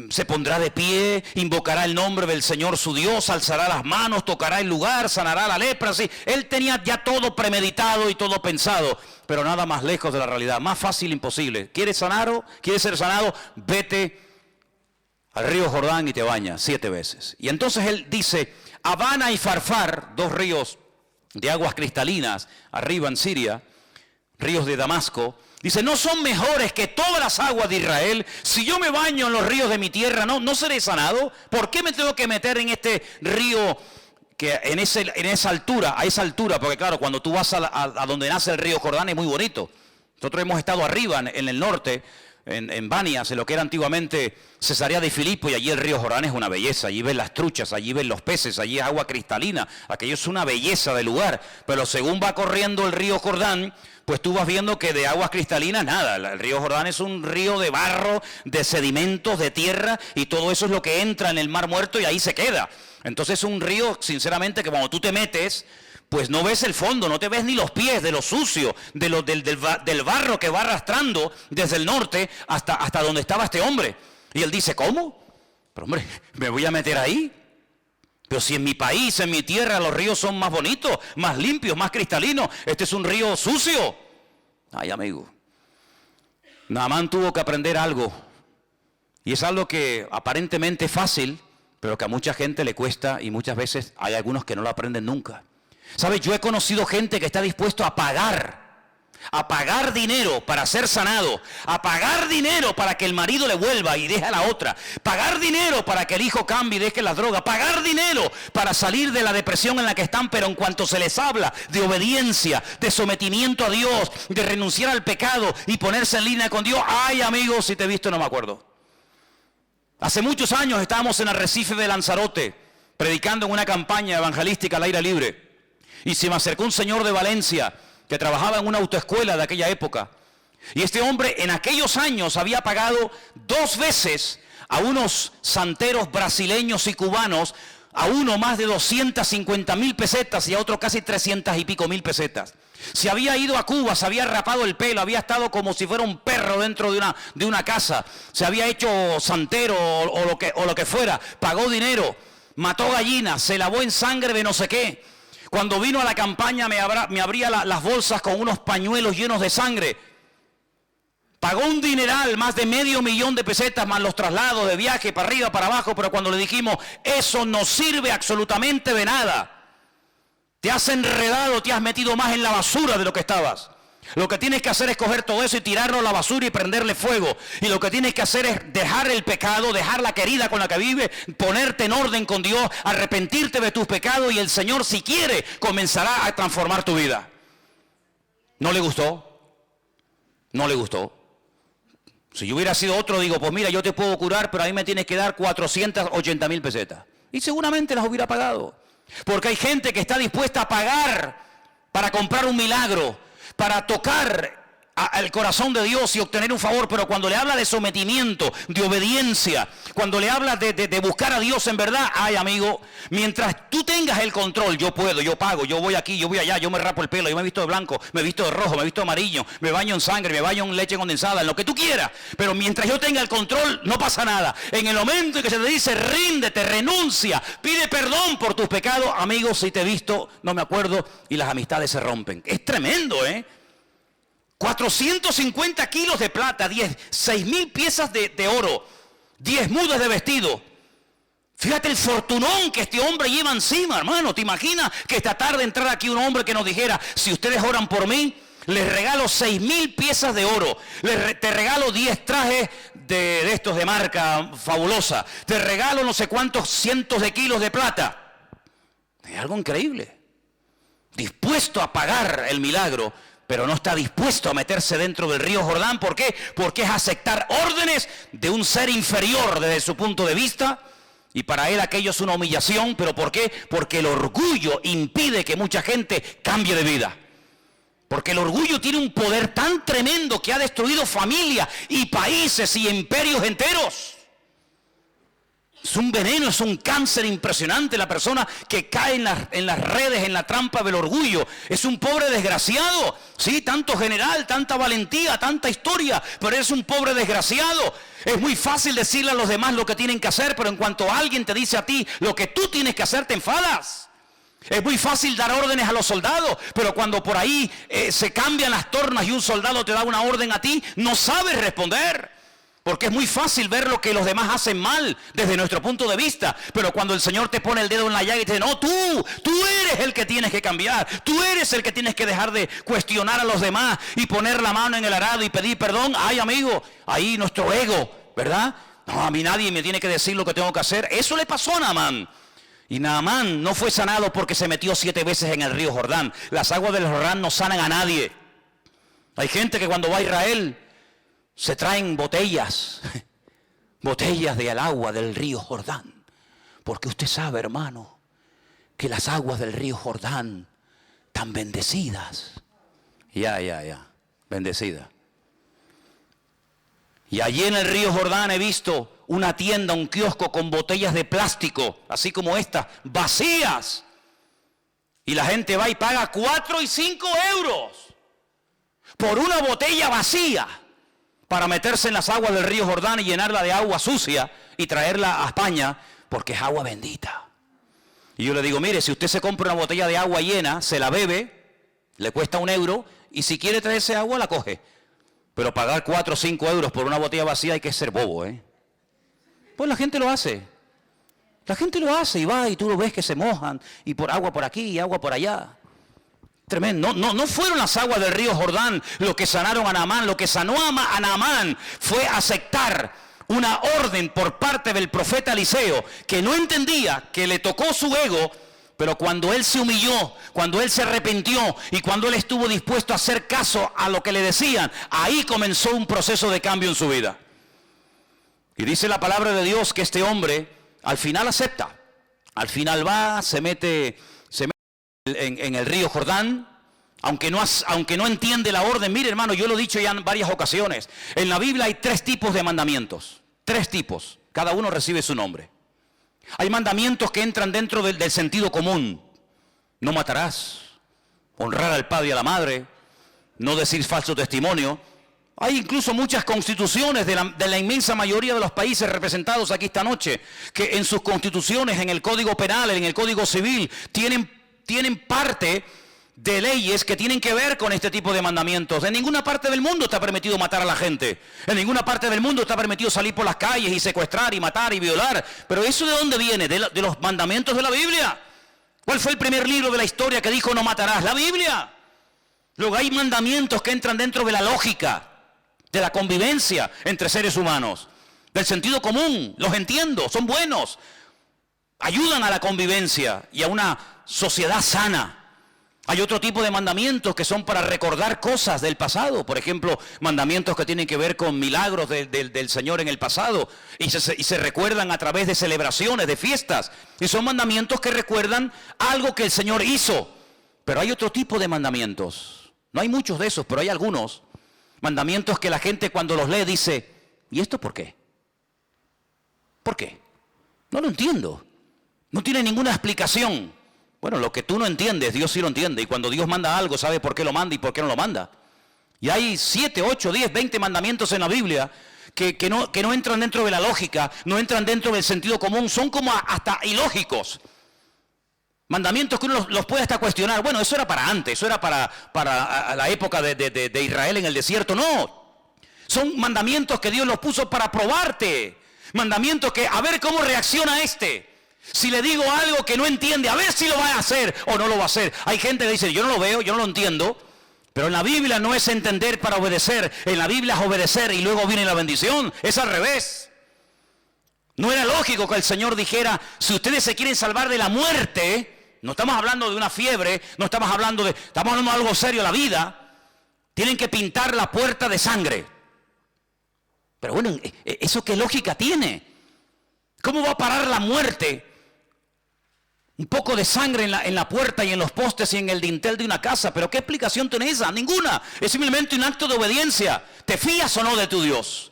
se pondrá de pie, invocará el nombre del Señor su Dios, alzará las manos, tocará el lugar, sanará la lepra, así. Él tenía ya todo premeditado y todo pensado, pero nada más lejos de la realidad, más fácil imposible. ¿Quieres sanar? ¿Quieres ser sanado? Vete al río Jordán y te bañas 7 veces. Y entonces él dice, Abana y Farfar, 2 ríos de aguas cristalinas, arriba en Siria, ríos de Damasco, dice, no son mejores que todas las aguas de Israel. Si yo me baño en los ríos de mi tierra, no seré sanado. ¿Por qué me tengo que meter en este río que en esa altura, a esa altura? Porque claro, cuando tú vas a donde nace el río Jordán es muy bonito. Nosotros hemos estado arriba en el norte, en Banias, en lo que era antiguamente Cesarea de Filipo, y allí el río Jordán es una belleza. Allí ves las truchas, allí ves los peces, allí es agua cristalina. Aquello es una belleza de lugar. Pero según va corriendo el río Jordán, pues tú vas viendo que de aguas cristalinas nada. El río Jordán es un río de barro, de sedimentos, de tierra, y todo eso es lo que entra en el Mar Muerto y ahí se queda. Entonces es un río, sinceramente, que cuando tú te metes, pues no ves el fondo, no te ves ni los pies de lo sucio, del barro que va arrastrando desde el norte hasta donde estaba este hombre. Y él dice, ¿cómo? Pero hombre, ¿me voy a meter ahí? Pero si en mi país, en mi tierra, los ríos son más bonitos, más limpios, más cristalinos. Este es un río sucio. Ay, amigo. Naamán tuvo que aprender algo. Y es algo que aparentemente es fácil, pero que a mucha gente le cuesta, y muchas veces hay algunos que no lo aprenden nunca. ¿Sabes? Yo he conocido gente que está dispuesto a pagar dinero para ser sanado, a pagar dinero para que el marido le vuelva y deje a la otra, pagar dinero para que el hijo cambie y deje la droga, pagar dinero para salir de la depresión en la que están, pero en cuanto se les habla de obediencia, de sometimiento a Dios, de renunciar al pecado y ponerse en línea con Dios, ay amigos, si te he visto no me acuerdo. Hace muchos años estábamos en Arrecife de Lanzarote, predicando en una campaña evangelística al aire libre. Y se me acercó un señor de Valencia que trabajaba en una autoescuela de aquella época. Y este hombre en aquellos años había pagado 2 veces a unos santeros brasileños y cubanos, a uno más de 250,000 pesetas y a otro casi 300 y pico mil pesetas. Se había ido a Cuba, se había rapado el pelo, había estado como si fuera un perro dentro de una casa. Se había hecho santero o lo que fuera, pagó dinero, mató gallinas, se lavó en sangre de no sé qué. Cuando vino a la campaña me abría las bolsas con unos pañuelos llenos de sangre. Pagó un dineral, más de $500,000 de pesetas, más los traslados de viaje para arriba, para abajo, pero cuando le dijimos, eso no sirve absolutamente de nada. Te has enredado, te has metido más en la basura de lo que estabas. Lo que tienes que hacer es coger todo eso y tirarlo a la basura y prenderle fuego. Y lo que tienes que hacer es dejar el pecado, dejar la querida con la que vives, ponerte en orden con Dios, arrepentirte de tus pecados y el Señor, si quiere, comenzará a transformar tu vida. ¿No le gustó? No le gustó. Si yo hubiera sido otro, digo, pues mira, yo te puedo curar, pero a mí me tienes que dar 480,000 pesetas. Y seguramente las hubiera pagado. Porque hay gente que está dispuesta a pagar para comprar un milagro, para tocar al corazón de Dios y obtener un favor, pero cuando le habla de sometimiento, de obediencia, cuando le habla de buscar a Dios en verdad, ay amigo, mientras tú tengas el control, yo puedo, yo pago, yo voy aquí, yo voy allá, yo me rapo el pelo, yo me he visto de blanco, me he visto de rojo, me he visto de amarillo, me baño en sangre, me baño en leche condensada, en lo que tú quieras, pero mientras yo tenga el control, no pasa nada. En el momento en que se te dice, ríndete, renuncia, pide perdón por tus pecados, amigo, si te he visto, no me acuerdo, y las amistades se rompen. Es tremendo, 450 kilos de plata, 6,000 piezas de oro, 10 mudas de vestido. Fíjate el fortunón que este hombre lleva encima, hermano. ¿Te imaginas que esta tarde entrara aquí un hombre que nos dijera, si ustedes oran por mí, les regalo 6,000 piezas de oro, te regalo 10 trajes de estos de marca fabulosa, te regalo no sé cuántos cientos de kilos de plata? Es algo increíble. Dispuesto a pagar el milagro, pero no está dispuesto a meterse dentro del río Jordán. ¿Por qué? Porque es aceptar órdenes de un ser inferior desde su punto de vista, y para él aquello es una humillación. ¿Pero por qué? Porque el orgullo impide que mucha gente cambie de vida. Porque el orgullo tiene un poder tan tremendo que ha destruido familias y países y imperios enteros. Es un veneno, es un cáncer impresionante la persona que cae en las redes, en la trampa del orgullo. Es un pobre desgraciado, sí, tanto general, tanta valentía, tanta historia, pero es un pobre desgraciado. Es muy fácil decirle a los demás lo que tienen que hacer, pero en cuanto alguien te dice a ti lo que tú tienes que hacer, te enfadas. Es muy fácil dar órdenes a los soldados, pero cuando por ahí se cambian las tornas y un soldado te da una orden a ti, no sabes responder. Porque es muy fácil ver lo que los demás hacen mal desde nuestro punto de vista. Pero cuando el Señor te pone el dedo en la llaga y te dice, no, tú eres el que tienes que cambiar. Tú eres el que tienes que dejar de cuestionar a los demás y poner la mano en el arado y pedir perdón. Ay, amigo, ahí nuestro ego, ¿verdad? No, a mí nadie me tiene que decir lo que tengo que hacer. Eso le pasó a Naamán. Y Naamán no fue sanado porque se metió 7 veces en el río Jordán. Las aguas del Jordán no sanan a nadie. Hay gente que cuando va a Israel se traen botellas del agua del río Jordán. Porque usted sabe, hermano, que las aguas del río Jordán están bendecidas. Bendecidas. Y allí en el río Jordán he visto una tienda, un kiosco con botellas de plástico, así como estas, vacías. Y la gente va y paga 4 y 5 euros por una botella vacía, para meterse en las aguas del río Jordán y llenarla de agua sucia y traerla a España, porque es agua bendita. Y yo le digo, mire, si usted se compra una botella de agua llena, se la bebe, le cuesta 1 euro, y si quiere traerse agua, la coge. Pero pagar 4 o 5 euros por una botella vacía hay que ser bobo, Pues la gente lo hace. La gente lo hace y va y tú lo ves que se mojan, y por agua por aquí y agua por allá. Tremendo. No fueron las aguas del río Jordán lo que sanaron a Naamán. Lo que sanó a Naamán fue aceptar una orden por parte del profeta Eliseo, que no entendía, que le tocó su ego, pero cuando él se humilló, cuando él se arrepintió y cuando él estuvo dispuesto a hacer caso a lo que le decían, ahí comenzó un proceso de cambio en su vida. Y dice la palabra de Dios que este hombre al final acepta. Al final va, se mete en el río Jordán, aunque no entiende la orden. Mire, hermano, yo lo he dicho ya en varias ocasiones. En la Biblia hay 3 tipos de mandamientos. 3 tipos. Cada uno recibe su nombre. Hay mandamientos que entran dentro del sentido común. No matarás. Honrar al padre y a la madre. No decir falso testimonio. Hay incluso muchas constituciones de la inmensa mayoría de los países representados aquí esta noche, que en sus constituciones, en el Código Penal, en el Código Civil, tienen parte de leyes que tienen que ver con este tipo de mandamientos. En ninguna parte del mundo está permitido matar a la gente. En ninguna parte del mundo está permitido salir por las calles y secuestrar y matar y violar. Pero ¿eso de dónde viene? De los mandamientos de la Biblia. ¿Cuál fue el primer libro de la historia que dijo no matarás? La Biblia. Luego hay mandamientos que entran dentro de la lógica, de la convivencia entre seres humanos, del sentido común. Los entiendo, son buenos. Ayudan a la convivencia y a una sociedad sana. Hay otro tipo de mandamientos que son para recordar cosas del pasado. Por ejemplo, mandamientos que tienen que ver con milagros del Señor en el pasado. Y se recuerdan a través de celebraciones, de fiestas. Y son mandamientos que recuerdan algo que el Señor hizo. Pero hay otro tipo de mandamientos. No hay muchos de esos, pero hay algunos. Mandamientos que la gente cuando los lee dice, ¿y esto por qué? ¿Por qué? No lo entiendo. No tiene ninguna explicación. Bueno, lo que tú no entiendes, Dios sí lo entiende. Y cuando Dios manda algo, sabe por qué lo manda y por qué no lo manda. Y hay 7, 8, 10, 20 mandamientos en la Biblia que no entran dentro de la lógica, no entran dentro del sentido común, son como hasta ilógicos. Mandamientos que uno los puede hasta cuestionar. Bueno, eso era para antes, eso era para la época de Israel en el desierto. No, son mandamientos que Dios los puso para probarte. Mandamientos que a ver cómo reacciona este. Si le digo algo que no entiende, a ver si lo va a hacer o no lo va a hacer. Hay gente que dice, yo no lo veo, yo no lo entiendo. Pero en la Biblia no es entender para obedecer. En la Biblia es obedecer y luego viene la bendición. Es al revés. No era lógico que el Señor dijera, si ustedes se quieren salvar de la muerte, no estamos hablando de una fiebre, estamos hablando de algo serio, la vida, tienen que pintar la puerta de sangre. Pero bueno, ¿eso qué lógica tiene? ¿Cómo va a parar la muerte? Un poco de sangre en la puerta y en los postes y en el dintel de una casa. ¿Pero qué explicación tiene esa? Ninguna. Es simplemente un acto de obediencia. ¿Te fías o no de tu Dios?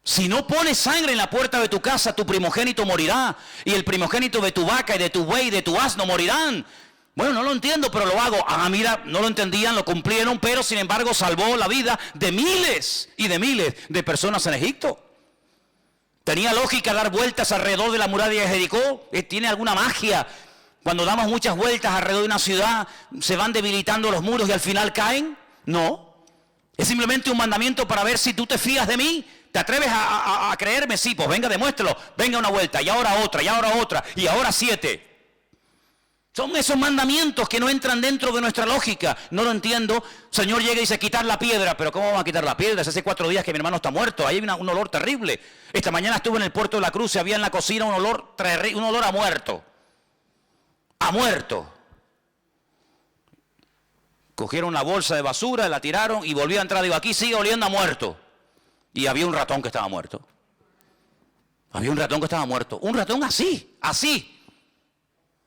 Si no pones sangre en la puerta de tu casa, tu primogénito morirá. Y el primogénito de tu vaca y de tu buey y de tu asno morirán. Bueno, no lo entiendo, pero lo hago. Ah, mira, no lo entendían, lo cumplieron, pero sin embargo salvó la vida de miles y de miles de personas en Egipto. ¿Tenía lógica dar vueltas alrededor de la muralla de Jericó? ¿Tiene alguna magia? Cuando damos muchas vueltas alrededor de una ciudad, ¿se van debilitando los muros y al final caen? No. Es simplemente un mandamiento para ver si tú te fías de mí. ¿Te atreves a creerme? Sí, pues venga, demuéstralo. Venga una vuelta, y ahora otra, y ahora otra, y ahora 7. Son esos mandamientos que no entran dentro de nuestra lógica. No lo entiendo. Señor llega y dice, quitar la piedra. ¿Pero cómo vamos a quitar la piedra? Hace 4 días que mi hermano está muerto. Ahí hay un olor terrible. Esta mañana estuve en el puerto de la Cruz y había en la cocina un olor a muerto. A muerto. Cogieron la bolsa de basura, la tiraron y volví a entrar. Digo, aquí sigue oliendo a muerto. Y había un ratón que estaba muerto. Había un ratón que estaba muerto. Un ratón así, así.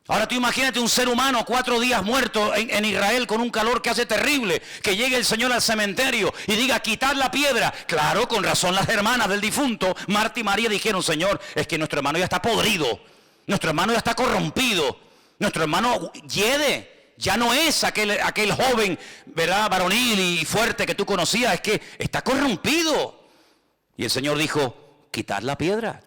Ahora tú imagínate un ser humano 4 días muerto en Israel con un calor que hace terrible, que llegue el Señor al cementerio y diga, quitar la piedra. Claro, con razón las hermanas del difunto, Marta y María, dijeron, Señor, es que nuestro hermano ya está podrido, nuestro hermano ya está corrompido, nuestro hermano hiede, ya no es aquel joven, ¿verdad?, varonil y fuerte que tú conocías, es que está corrompido. Y el Señor dijo, quitar la piedra.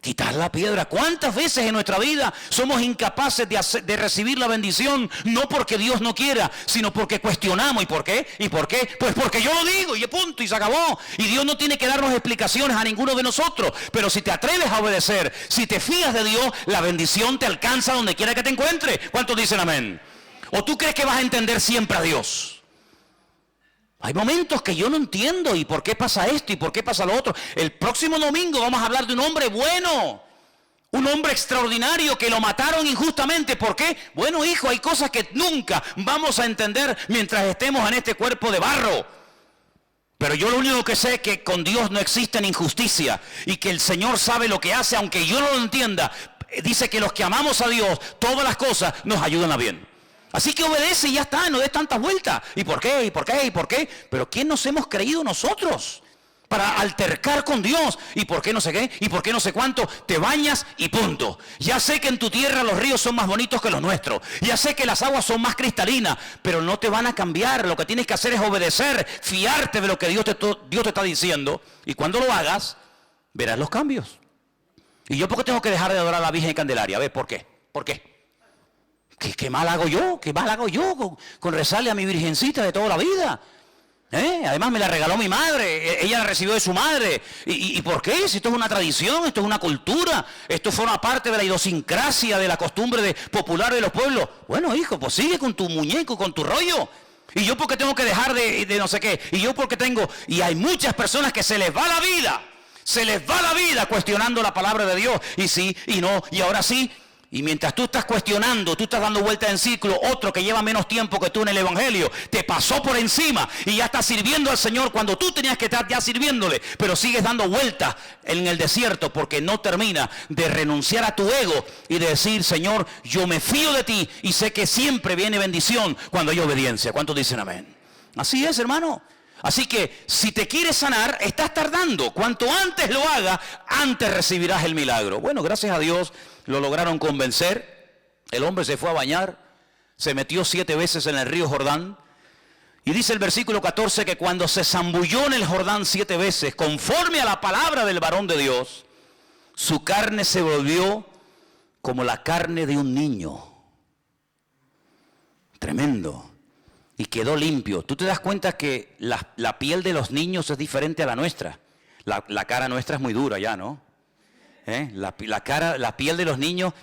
Quitar la piedra. ¿Cuántas veces en nuestra vida somos incapaces de recibir la bendición? No porque Dios no quiera, sino porque cuestionamos. ¿Y por qué? ¿Y por qué? Pues porque yo lo digo y punto y se acabó. Y Dios no tiene que darnos explicaciones a ninguno de nosotros. Pero si te atreves a obedecer, si te fías de Dios, la bendición te alcanza donde quiera que te encuentres. ¿Cuántos dicen amén? ¿O tú crees que vas a entender siempre a Dios? Hay momentos que yo no entiendo, ¿y por qué pasa esto? ¿Y por qué pasa lo otro? El próximo domingo vamos a hablar de un hombre bueno, un hombre extraordinario que lo mataron injustamente. ¿Por qué? Bueno, hijo, hay cosas que nunca vamos a entender mientras estemos en este cuerpo de barro. Pero yo lo único que sé es que con Dios no existe injusticia y que el Señor sabe lo que hace, aunque yo no lo entienda. Dice que los que amamos a Dios, todas las cosas nos ayudan a bien. Así que obedece y ya está, no des tantas vueltas. ¿Y por qué? ¿Y por qué? ¿Y por qué? Pero ¿quién nos hemos creído nosotros para altercar con Dios? ¿Y por qué no sé qué? ¿Y por qué no sé cuánto? Te bañas y punto. Ya sé que en tu tierra los ríos son más bonitos que los nuestros. Ya sé que las aguas son más cristalinas, pero no te van a cambiar. Lo que tienes que hacer es obedecer, fiarte de lo que Dios te está diciendo. Y cuando lo hagas, verás los cambios. ¿Y yo por qué tengo que dejar de adorar a la Virgen Candelaria? A ver, ¿por qué? ¿Por qué? ¿Qué mal hago yo? ¿Qué mal hago yo con rezarle a mi virgencita de toda la vida? Además me la regaló mi madre, ella la recibió de su madre. ¿Y por qué? Si esto es una tradición, esto es una cultura, esto forma parte de la idiosincrasia, de la costumbre popular de los pueblos. Bueno, hijo, pues sigue con tu muñeco, con tu rollo. ¿Y yo por qué tengo que dejar de no sé qué? ¿Y yo por qué tengo? Y hay muchas personas que se les va la vida cuestionando la palabra de Dios. Y sí, y no, y ahora sí. Y mientras tú estás cuestionando, tú estás dando vueltas en ciclo, otro que lleva menos tiempo que tú en el Evangelio, te pasó por encima y ya está sirviendo al Señor cuando tú tenías que estar ya sirviéndole, pero sigues dando vueltas en el desierto porque no termina de renunciar a tu ego y de decir, Señor, yo me fío de ti y sé que siempre viene bendición cuando hay obediencia. ¿Cuántos dicen amén? Así es, hermano. Así que si te quieres sanar, estás tardando. Cuanto antes lo hagas, antes recibirás el milagro. Bueno, gracias a Dios lo lograron convencer. El hombre se fue a bañar, se metió 7 veces en el río Jordán. Y dice el versículo 14 que cuando se zambulló en el Jordán 7 veces, conforme a la palabra del varón de Dios, su carne se volvió como la carne de un niño. Tremendo. Y quedó limpio. Tú te das cuenta que la piel de los niños es diferente a la nuestra. La cara nuestra es muy dura ya, ¿no? La piel de los niños,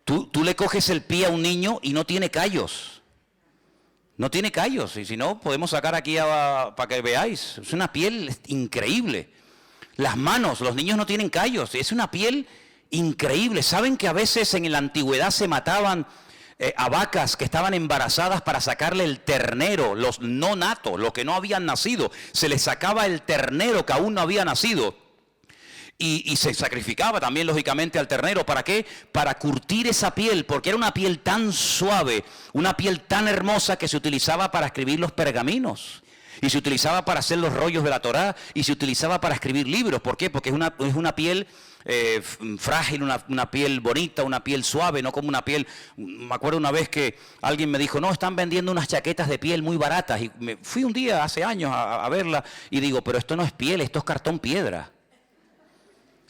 tú le coges el pie a un niño y no tiene callos. No tiene callos. Y si no, podemos sacar aquí para que veáis. Es una piel increíble. Las manos, los niños no tienen callos. Es una piel increíble. ¿Saben que a veces en la antigüedad se mataban a vacas que estaban embarazadas para sacarle el ternero, los no natos, los que no habían nacido? Se les sacaba el ternero que aún no había nacido y se sacrificaba también lógicamente al ternero. ¿Para qué? Para curtir esa piel, porque era una piel tan suave, una piel tan hermosa que se utilizaba para escribir los pergaminos. Y se utilizaba para hacer los rollos de la Torá y se utilizaba para escribir libros. ¿Por qué? Porque es una piel frágil, una piel bonita, una piel suave, no como una piel. Me acuerdo una vez que alguien me dijo, no, están vendiendo unas chaquetas de piel muy baratas. Y me fui un día hace años a verla y digo, pero esto no es piel, esto es cartón piedra.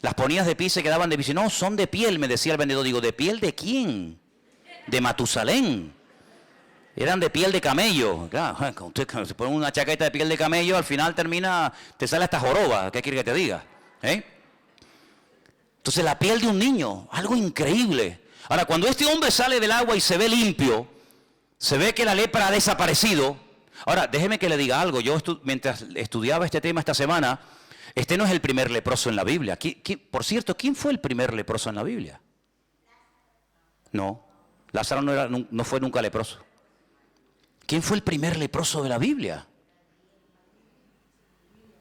Las ponías de pie y se quedaban de pie. No, son de piel, me decía el vendedor. Digo, ¿de piel de quién? De Matusalén. Eran de piel de camello. Claro, usted se pone una chaqueta de piel de camello, al final te sale hasta joroba. ¿Qué quiere que te diga? Entonces la piel de un niño, algo increíble. Ahora, cuando este hombre sale del agua y se ve limpio, se ve que la lepra ha desaparecido. Ahora, déjeme que le diga algo. Yo mientras estudiaba este tema esta semana, este no es el primer leproso en la Biblia. Por cierto, ¿quién fue el primer leproso en la Biblia? No, Lázaro no fue nunca leproso. ¿Quién fue el primer leproso de la Biblia?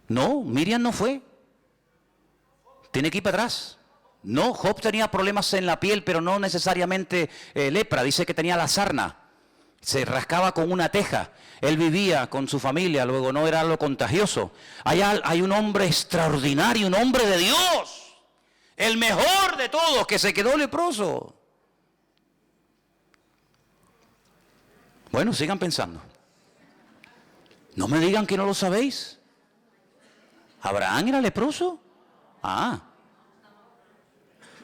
No, Miriam no fue. Tiene que ir para atrás. No, Job tenía problemas en la piel, pero no necesariamente lepra. Dice que tenía la sarna. Se rascaba con una teja. Él vivía con su familia, luego no era algo contagioso. Hay un hombre extraordinario, un hombre de Dios. El mejor de todos, que se quedó leproso. Bueno, sigan pensando. No me digan que no lo sabéis. ¿Abraham era leproso?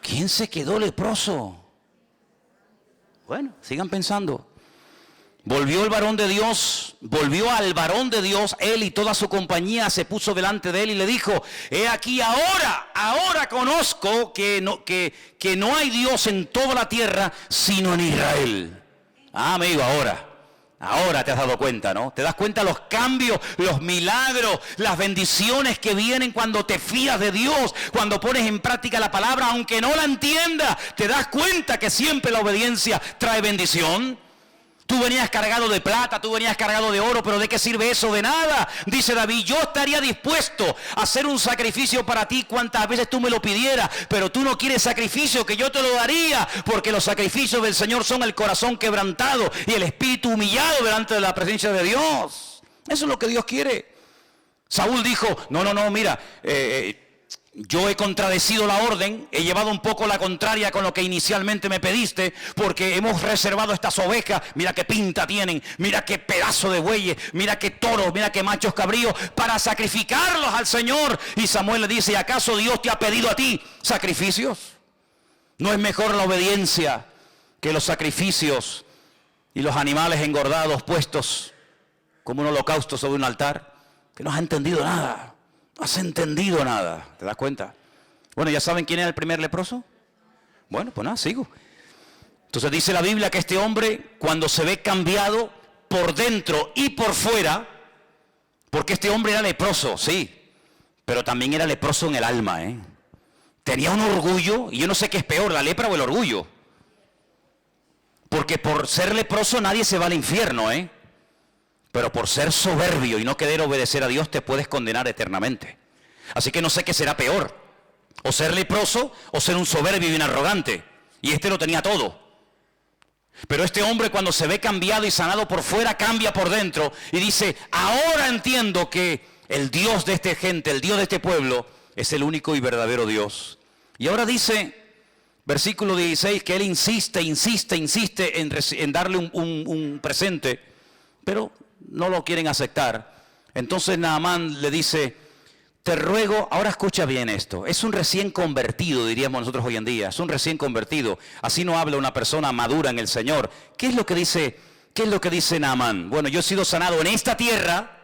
¿Quién se quedó leproso? Bueno, sigan pensando. Volvió al varón de Dios, él y toda su compañía se puso delante de él y le dijo, he aquí ahora conozco que no hay Dios en toda la tierra sino en Israel. Amigo, ahora te has dado cuenta, ¿no? Te das cuenta los cambios, los milagros, las bendiciones que vienen cuando te fías de Dios, cuando pones en práctica la palabra, aunque no la entiendas, te das cuenta que siempre la obediencia trae bendición. Tú venías cargado de plata, tú venías cargado de oro, pero ¿de qué sirve eso? De nada. Dice David, yo estaría dispuesto a hacer un sacrificio para ti cuantas veces tú me lo pidieras, pero tú no quieres sacrificio, que yo te lo daría, porque los sacrificios del Señor son el corazón quebrantado y el espíritu humillado delante de la presencia de Dios. Eso es lo que Dios quiere. Saúl dijo, no, mira, yo he contradecido la orden, he llevado un poco la contraria con lo que inicialmente me pediste, porque hemos reservado estas ovejas, mira qué pinta tienen, mira qué pedazo de bueyes, mira qué toros, mira qué machos cabríos, para sacrificarlos al Señor. Y Samuel le dice, ¿acaso Dios te ha pedido a ti sacrificios? ¿No es mejor la obediencia que los sacrificios y los animales engordados puestos como un holocausto sobre un altar, que no has entendido nada, no has entendido nada, ¿te das cuenta? Bueno, ¿ya saben quién era el primer leproso? Bueno, pues nada, sigo. Entonces dice la Biblia que este hombre, cuando se ve cambiado por dentro y por fuera, porque este hombre era leproso, sí, pero también era leproso en el alma, Tenía un orgullo, y yo no sé qué es peor, la lepra o el orgullo. Porque por ser leproso nadie se va al infierno, Pero por ser soberbio y no querer obedecer a Dios te puedes condenar eternamente. Así que no sé qué será peor, o ser leproso o ser un soberbio y un arrogante. Y este lo tenía todo. Pero este hombre, cuando se ve cambiado y sanado por fuera, cambia por dentro y dice: ahora entiendo que el Dios de esta gente, el Dios de este pueblo, es el único y verdadero Dios. Y ahora dice, versículo 16, que él insiste en darle un presente, pero no lo quieren aceptar. Entonces Naamán le dice: te ruego, ahora escucha bien esto, es un recién convertido, diríamos nosotros hoy en día, es un recién convertido, así no habla una persona madura en el Señor. ¿Qué es lo que dice Naamán? Bueno, yo he sido sanado en esta tierra.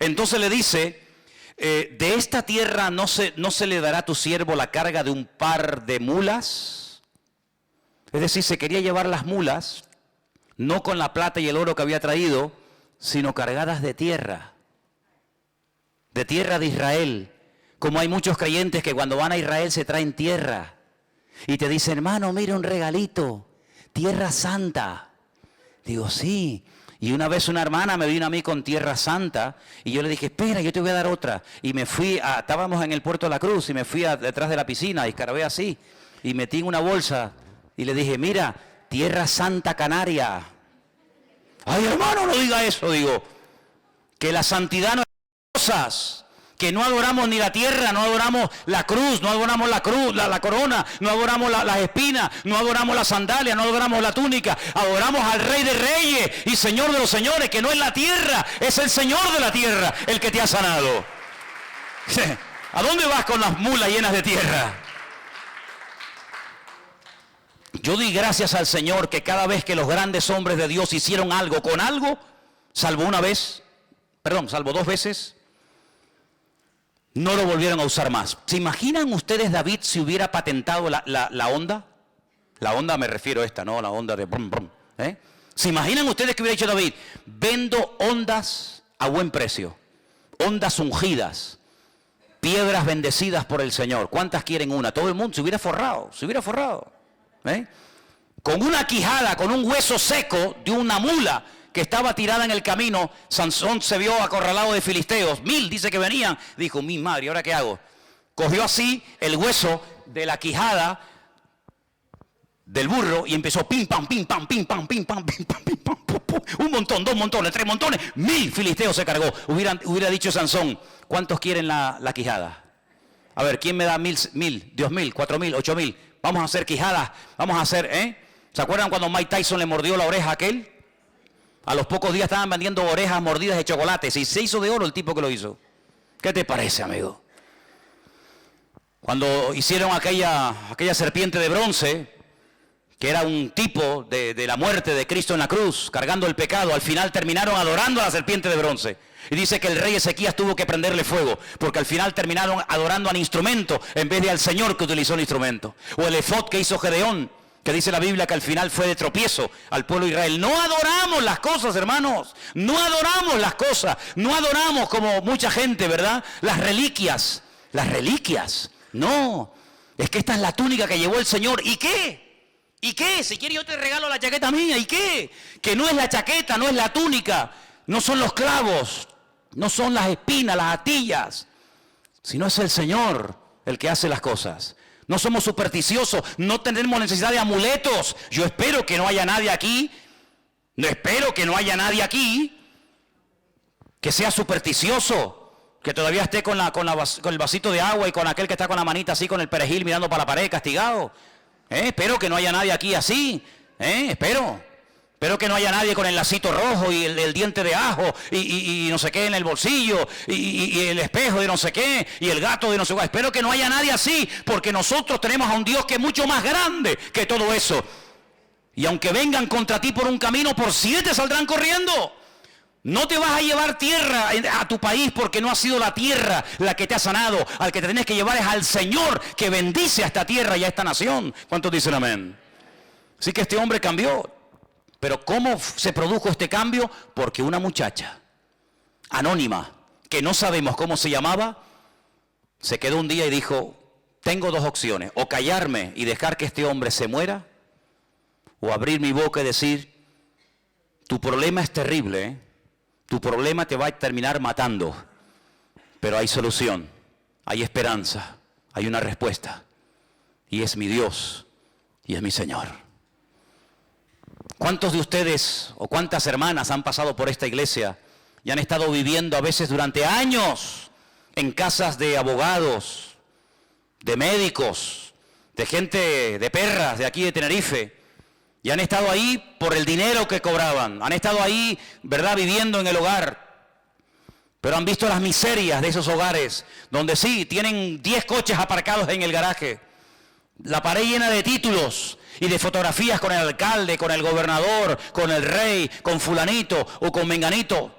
Entonces le dice: de esta tierra no se le dará a tu siervo la carga de un par de mulas. Es decir, se quería llevar las mulas, no con la plata y el oro que había traído, sino cargadas de tierra de Israel. Como hay muchos creyentes que cuando van a Israel se traen tierra y te dicen: hermano, mira un regalito, tierra santa. Digo: sí. Y una vez una hermana me vino a mí con tierra santa y yo le dije: espera, yo te voy a dar otra. Y me fui, estábamos en el Puerto de la Cruz y me fui detrás de la piscina y escarabé así y metí en una bolsa y le dije: mira, tierra santa canaria. Ay, hermano, no diga eso. Digo, que la santidad no es cosas, que no adoramos ni la tierra, no adoramos la cruz, no adoramos la cruz, la corona, no adoramos las espinas, no adoramos las sandalias, no adoramos la túnica, adoramos al Rey de Reyes y Señor de los Señores, que no es la tierra, es el Señor de la tierra el que te ha sanado. ¿A dónde vas con las mulas llenas de tierra? Yo doy gracias al Señor que cada vez que los grandes hombres de Dios hicieron algo con algo, salvo dos veces, no lo volvieron a usar más. ¿Se imaginan ustedes David si hubiera patentado la onda? La onda me refiero a esta, no la onda de brum, brum, ¿Se imaginan ustedes que hubiera dicho David: vendo ondas a buen precio, ondas ungidas, piedras bendecidas por el Señor? ¿Cuántas quieren una? Todo el mundo se hubiera forrado. Con una quijada, con un hueso seco de una mula que estaba tirada en el camino, Sansón se vio acorralado de filisteos. 1000 dice que venían. Dijo: mi madre, ¿ahora qué hago? Cogió así el hueso de la quijada del burro y empezó pim pam, pim pam, pim pam, pim pam, pim pam, pim pam, pum, pum. Un montón, 2 montones, 3 montones, 1000 filisteos se cargó. Hubiera dicho Sansón: ¿cuántos quieren la quijada? A ver, ¿quién me da 1000, 2000, 4000, 8000? Vamos a hacer quijadas, vamos a hacer, ¿Se acuerdan cuando Mike Tyson le mordió la oreja a aquel? A los pocos días estaban vendiendo orejas mordidas de chocolates y se hizo de oro el tipo que lo hizo. ¿Qué te parece, amigo? Cuando hicieron aquella serpiente de bronce, que era un tipo de la muerte de Cristo en la cruz, cargando el pecado, al final terminaron adorando a la serpiente de bronce. Y dice que el rey Ezequías tuvo que prenderle fuego, porque al final terminaron adorando al instrumento en vez de al Señor que utilizó el instrumento. O el efod que hizo Gedeón, que dice la Biblia que al final fue de tropiezo al pueblo de Israel. No adoramos las cosas, hermanos, no adoramos las cosas, no adoramos como mucha gente, ¿verdad? Las reliquias, no, es que esta es la túnica que llevó el Señor. ¿Y qué? ¿Y qué? Si quieres yo te regalo la chaqueta mía. ¿Y qué? Que no es la chaqueta, no es la túnica, no son los clavos, no son las espinas, las astillas, sino es el Señor el que hace las cosas. No somos supersticiosos, no tenemos necesidad de amuletos. Yo espero que no haya nadie aquí, que sea supersticioso, que todavía esté con el vasito de agua y con aquel que está con la manita así con el perejil mirando para la pared castigado. Espero que no haya nadie aquí así, espero que no haya nadie con el lacito rojo y el diente de ajo y no sé qué en el bolsillo y el espejo de no sé qué y el gato de no sé qué. Espero que no haya nadie así, porque nosotros tenemos a un Dios que es mucho más grande que todo eso. Y aunque vengan contra ti por un camino, por 7 saldrán corriendo. No te vas a llevar tierra a tu país porque no ha sido la tierra la que te ha sanado. Al que te tienes que llevar es al Señor que bendice a esta tierra y a esta nación. ¿Cuántos dicen amén? Así que este hombre cambió. Pero ¿cómo se produjo este cambio? Porque una muchacha anónima, que no sabemos cómo se llamaba, se quedó un día y dijo, tengo 2 opciones, o callarme y dejar que este hombre se muera, o abrir mi boca y decir, tu problema es terrible, ¿eh? Tu problema te va a terminar matando, pero hay solución, hay esperanza, hay una respuesta, y es mi Dios, y es mi Señor. ¿Cuántos de ustedes o cuántas hermanas han pasado por esta iglesia y han estado viviendo a veces durante años en casas de abogados, de médicos, de gente, de perras de aquí de Tenerife, y han estado ahí por el dinero que cobraban, han estado ahí, ¿verdad?, viviendo en el hogar, pero han visto las miserias de esos hogares, donde sí, tienen 10 coches aparcados en el garaje, la pared llena de títulos y de fotografías con el alcalde, con el gobernador, con el rey, con fulanito o con menganito.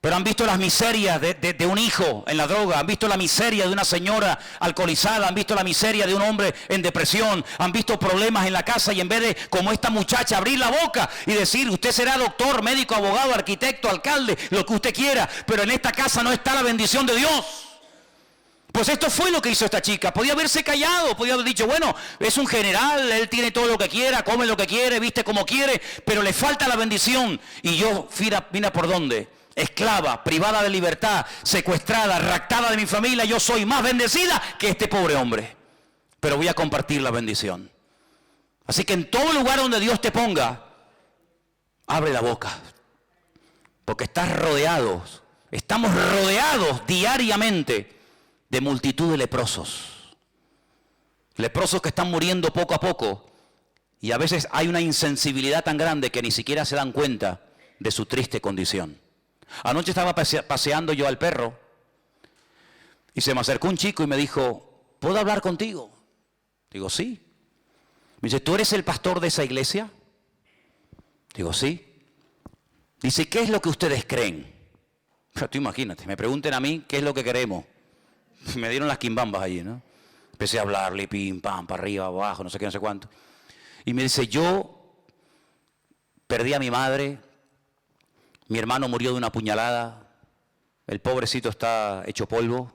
Pero han visto las miserias de un hijo en la droga, han visto la miseria de una señora alcoholizada, han visto la miseria de un hombre en depresión, han visto problemas en la casa y en vez de, como esta muchacha, abrir la boca y decir, usted será doctor, médico, abogado, arquitecto, alcalde, lo que usted quiera, pero en esta casa no está la bendición de Dios. Pues esto fue lo que hizo esta chica. Podía haberse callado, podía haber dicho, bueno, es un general, él tiene todo lo que quiera, come lo que quiere, viste como quiere, pero le falta la bendición. Y yo, mira por dónde, esclava, privada de libertad, secuestrada, raptada de mi familia, yo soy más bendecida que este pobre hombre. Pero voy a compartir la bendición. Así que en todo lugar donde Dios te ponga, abre la boca. Porque estamos rodeados diariamente de multitud de leprosos. Leprosos que están muriendo poco a poco. Y a veces hay una insensibilidad tan grande que ni siquiera se dan cuenta de su triste condición. Anoche estaba paseando yo al perro y se me acercó un chico y me dijo, ¿puedo hablar contigo? Digo, sí. Me dice, ¿tú eres el pastor de esa iglesia? Digo, sí. Dice, ¿qué es lo que ustedes creen? Pero tú imagínate, me pregunten a mí qué es lo que queremos. Me dieron las quimbambas allí, ¿no? Empecé a hablarle, pim, pam, para arriba, abajo, no sé qué, no sé cuánto. Y me dice, yo perdí a mi madre, mi hermano murió de una puñalada, el pobrecito está hecho polvo.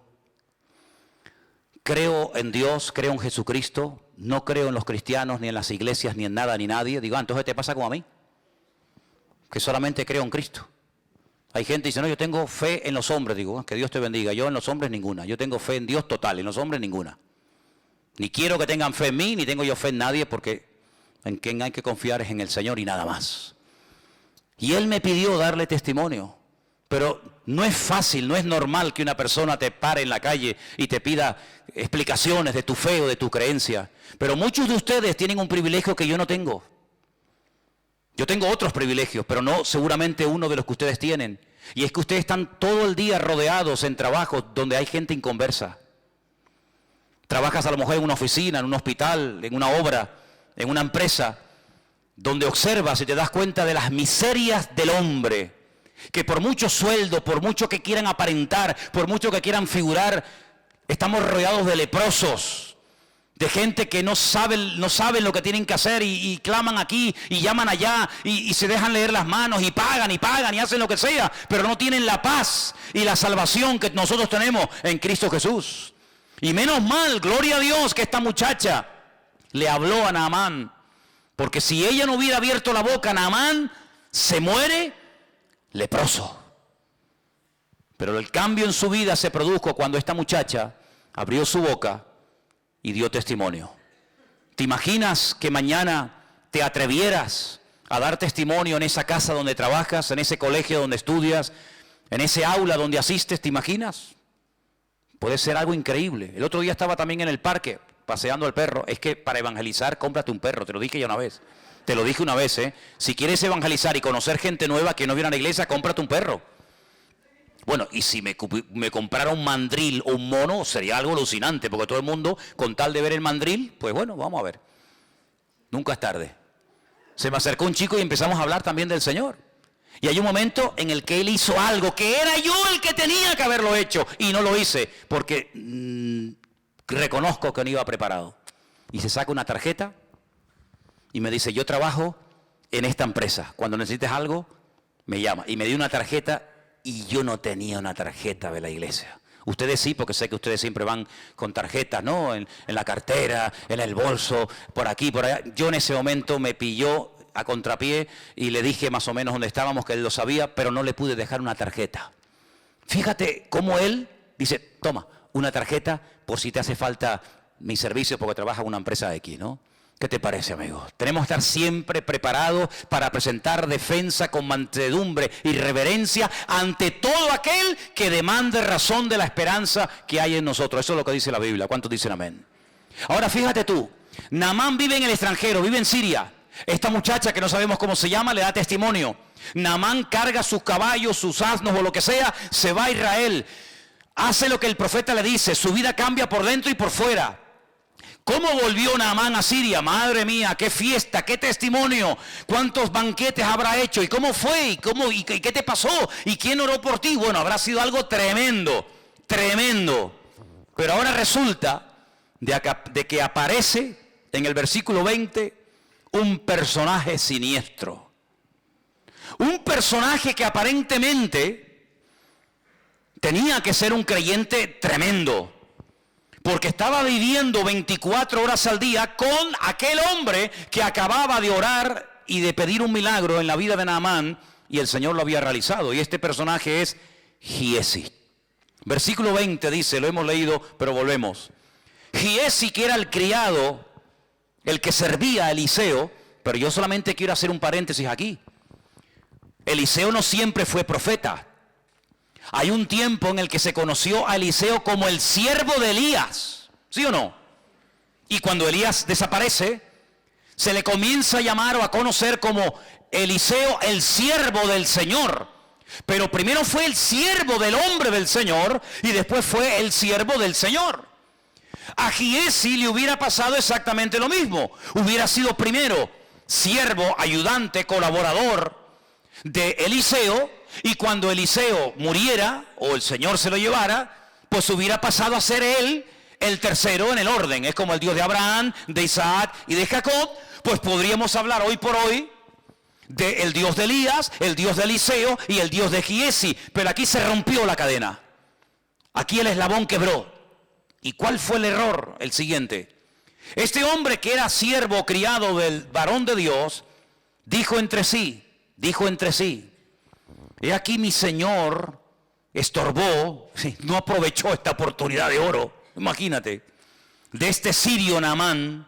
Creo en Dios, creo en Jesucristo, no creo en los cristianos, ni en las iglesias, ni en nada, ni nadie. Digo, entonces te pasa como a mí, que solamente creo en Cristo. Hay gente que dice, no, yo tengo fe en los hombres. Digo, que Dios te bendiga. Yo en los hombres ninguna. Yo tengo fe en Dios total, en los hombres ninguna. Ni quiero que tengan fe en mí, ni tengo yo fe en nadie, porque en quien hay que confiar es en el Señor y nada más. Y él me pidió darle testimonio. Pero no es fácil, no es normal que una persona te pare en la calle y te pida explicaciones de tu fe o de tu creencia. Pero muchos de ustedes tienen un privilegio que yo no tengo. Yo tengo otros privilegios, pero no seguramente uno de los que ustedes tienen. Y es que ustedes están todo el día rodeados en trabajos donde hay gente inconversa. Trabajas a lo mejor en una oficina, en un hospital, en una obra, en una empresa, donde observas y te das cuenta de las miserias del hombre, que por mucho sueldo, por mucho que quieran aparentar, por mucho que quieran figurar, estamos rodeados de leprosos. De gente que no saben lo que tienen que hacer y claman aquí y llaman allá y se dejan leer las manos y pagan y hacen lo que sea, pero no tienen la paz y la salvación que nosotros tenemos en Cristo Jesús. Y menos mal, gloria a Dios, que esta muchacha le habló a Naamán, porque si ella no hubiera abierto la boca, Naamán se muere leproso. Pero el cambio en su vida se produjo cuando esta muchacha abrió su boca y dio testimonio. ¿Te imaginas que mañana te atrevieras a dar testimonio en esa casa donde trabajas, en ese colegio donde estudias, en ese aula donde asistes? ¿Te imaginas? Puede ser algo increíble. El otro día estaba también en el parque paseando al perro. Es que para evangelizar, cómprate un perro. Te lo dije ya una vez. Te lo dije una vez, ¿eh? Si quieres evangelizar y conocer gente nueva que no viene a la iglesia, cómprate un perro. Bueno, y si me comprara un mandril o un mono, sería algo alucinante, porque todo el mundo, con tal de ver el mandril, pues bueno, vamos a ver. Nunca es tarde. Se me acercó un chico y empezamos a hablar también del Señor. Y hay un momento en el que él hizo algo que era yo el que tenía que haberlo hecho y no lo hice porque reconozco que no iba preparado. Y se saca una tarjeta y me dice, yo trabajo en esta empresa. Cuando necesites algo, me llama. Y me dio una tarjeta y yo no tenía una tarjeta de la iglesia. Ustedes sí, porque sé que ustedes siempre van con tarjetas, ¿no? En la cartera, en el bolso, por aquí, por allá. Yo en ese momento me pilló a contrapié y le dije más o menos dónde estábamos, que él lo sabía, pero no le pude dejar una tarjeta. Fíjate cómo él dice, toma, una tarjeta por si te hace falta mi servicio porque trabaja en una empresa X, ¿no? ¿Qué te parece, amigo? Tenemos que estar siempre preparados para presentar defensa con mansedumbre y reverencia ante todo aquel que demande razón de la esperanza que hay en nosotros. Eso es lo que dice la Biblia. ¿Cuántos dicen amén? Ahora fíjate tú, Naamán vive en el extranjero, vive en Siria. Esta muchacha que no sabemos cómo se llama le da testimonio. Naamán carga sus caballos, sus asnos o lo que sea, se va a Israel. Hace lo que el profeta le dice, su vida cambia por dentro y por fuera. ¿Cómo volvió Naamán a Siria? Madre mía, qué fiesta, qué testimonio, cuántos banquetes habrá hecho y cómo fue y qué te pasó y quién oró por ti. Bueno, habrá sido algo tremendo, tremendo. Pero ahora resulta de que aparece en el versículo 20 un personaje siniestro. Un personaje que aparentemente tenía que ser un creyente tremendo. Porque estaba viviendo 24 horas al día con aquel hombre que acababa de orar y de pedir un milagro en la vida de Naamán y el Señor lo había realizado. Y este personaje es Giesi. Versículo 20 dice, lo hemos leído, pero volvemos. Giesi, que era el criado, el que servía a Eliseo, pero yo solamente quiero hacer un paréntesis aquí. Eliseo no siempre fue profeta. Hay un tiempo en el que se conoció a Eliseo como el siervo de Elías, ¿sí o no? Y cuando Elías desaparece, se le comienza a llamar o a conocer como Eliseo, el siervo del Señor. Pero primero fue el siervo del hombre del Señor y después fue el siervo del Señor. A Giesi le hubiera pasado exactamente lo mismo. Hubiera sido primero siervo, ayudante, colaborador de Eliseo. Y cuando Eliseo muriera, o el Señor se lo llevara, pues hubiera pasado a ser él el tercero en el orden. Es como el Dios de Abraham, de Isaac y de Jacob. Pues podríamos hablar hoy por hoy del Dios de Elías, el Dios de Eliseo y el Dios de Giesi. Pero aquí se rompió la cadena. Aquí el eslabón quebró. ¿Y cuál fue el error? El siguiente. Este hombre que era siervo, criado del varón de Dios, dijo entre sí, he aquí mi Señor estorbó, no aprovechó esta oportunidad de oro, imagínate, de este sirio Naamán,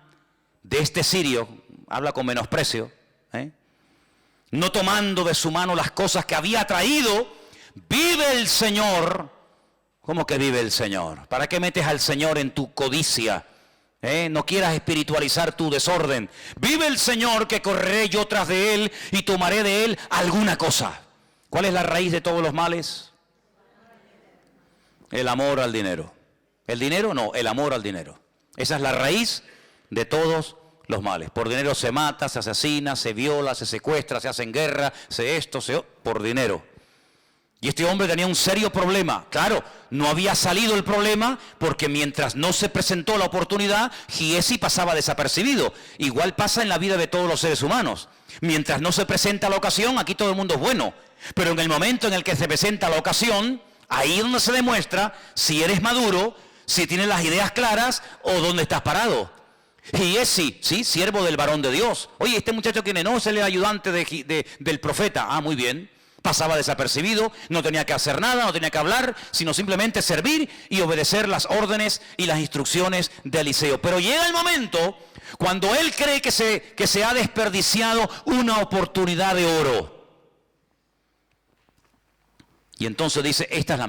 de este sirio, habla con menosprecio, no tomando de su mano las cosas que había traído, vive el Señor. ¿Cómo que vive el Señor? ¿Para qué metes al Señor en tu codicia? No quieras espiritualizar tu desorden. Vive el Señor que correré yo tras de Él y tomaré de Él alguna cosa. ¿Cuál es la raíz de todos los males? El amor al dinero. ¿El dinero? No, el amor al dinero. Esa es la raíz de todos los males. Por dinero se mata, se asesina, se viola, se secuestra, se hace en guerra, por dinero. Y este hombre tenía un serio problema. Claro, no había salido el problema porque mientras no se presentó la oportunidad, Giesi pasaba desapercibido. Igual pasa en la vida de todos los seres humanos. Mientras no se presenta la ocasión, aquí todo el mundo es bueno. Pero en el momento en el que se presenta la ocasión, ahí es donde se demuestra si eres maduro, si tienes las ideas claras o dónde estás parado. Giesi, sí, siervo del varón de Dios. Oye, este muchacho quién es, no, es el ayudante del profeta. Ah, muy bien. Pasaba desapercibido, no tenía que hacer nada, no tenía que hablar, sino simplemente servir y obedecer las órdenes y las instrucciones de Eliseo. Pero llega el momento cuando él cree que se ha desperdiciado una oportunidad de oro. Y entonces dice, esta es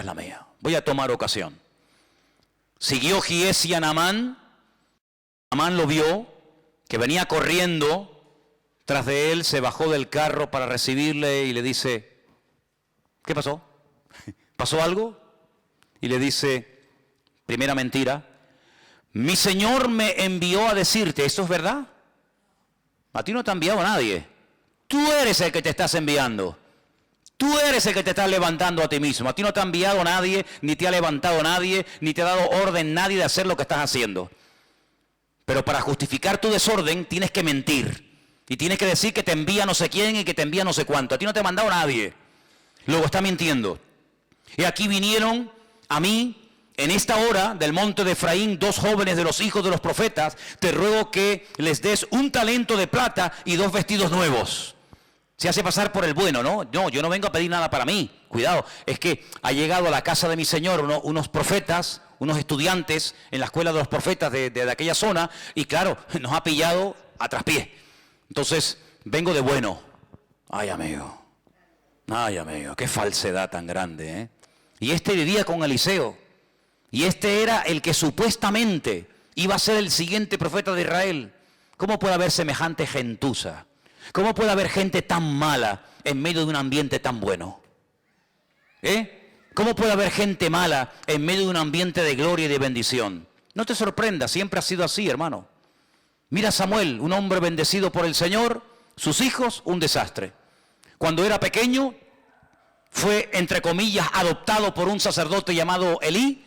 la mía, voy a tomar ocasión. Siguió Giesi a Naamán, Naamán lo vio, que venía corriendo tras de él, se bajó del carro para recibirle y le dice, ¿qué pasó? ¿Pasó algo? Y le dice, primera mentira, mi Señor me envió a decirte, ¿esto es verdad? A ti no te ha enviado nadie. Tú eres el que te estás enviando. Tú eres el que te estás levantando a ti mismo. A ti no te ha enviado nadie, ni te ha levantado nadie, ni te ha dado orden nadie de hacer lo que estás haciendo. Pero para justificar tu desorden tienes que mentir. Y tienes que decir que te envía no sé quién y que te envía no sé cuánto. A ti no te ha mandado nadie. Luego está mintiendo. Y aquí vinieron a mí, en esta hora del monte de Efraín, 2 jóvenes de los hijos de los profetas. Te ruego que les des un talento de plata y 2 vestidos nuevos. Se hace pasar por el bueno, ¿no? No, yo no vengo a pedir nada para mí. Cuidado, es que ha llegado a la casa de mi Señor unos profetas, unos estudiantes en la escuela de los profetas de aquella zona, y claro, nos ha pillado a traspié. Entonces, vengo de bueno. Ay, amigo, qué falsedad tan grande, ¿eh? Y este vivía con Eliseo, y este era el que supuestamente iba a ser el siguiente profeta de Israel. ¿Cómo puede haber semejante gentuza? ¿Cómo puede haber gente tan mala en medio de un ambiente tan bueno? ¿Cómo puede haber gente mala en medio de un ambiente de gloria y de bendición? No te sorprendas, siempre ha sido así, hermano. Mira a Samuel, un hombre bendecido por el Señor, sus hijos, un desastre. Cuando era pequeño, fue, entre comillas, adoptado por un sacerdote llamado Elí.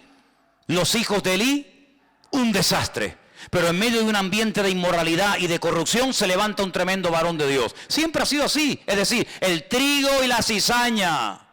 Los hijos de Elí, un desastre. Pero en medio de un ambiente de inmoralidad y de corrupción se levanta un tremendo varón de Dios. Siempre ha sido así. Es decir, el trigo y la cizaña.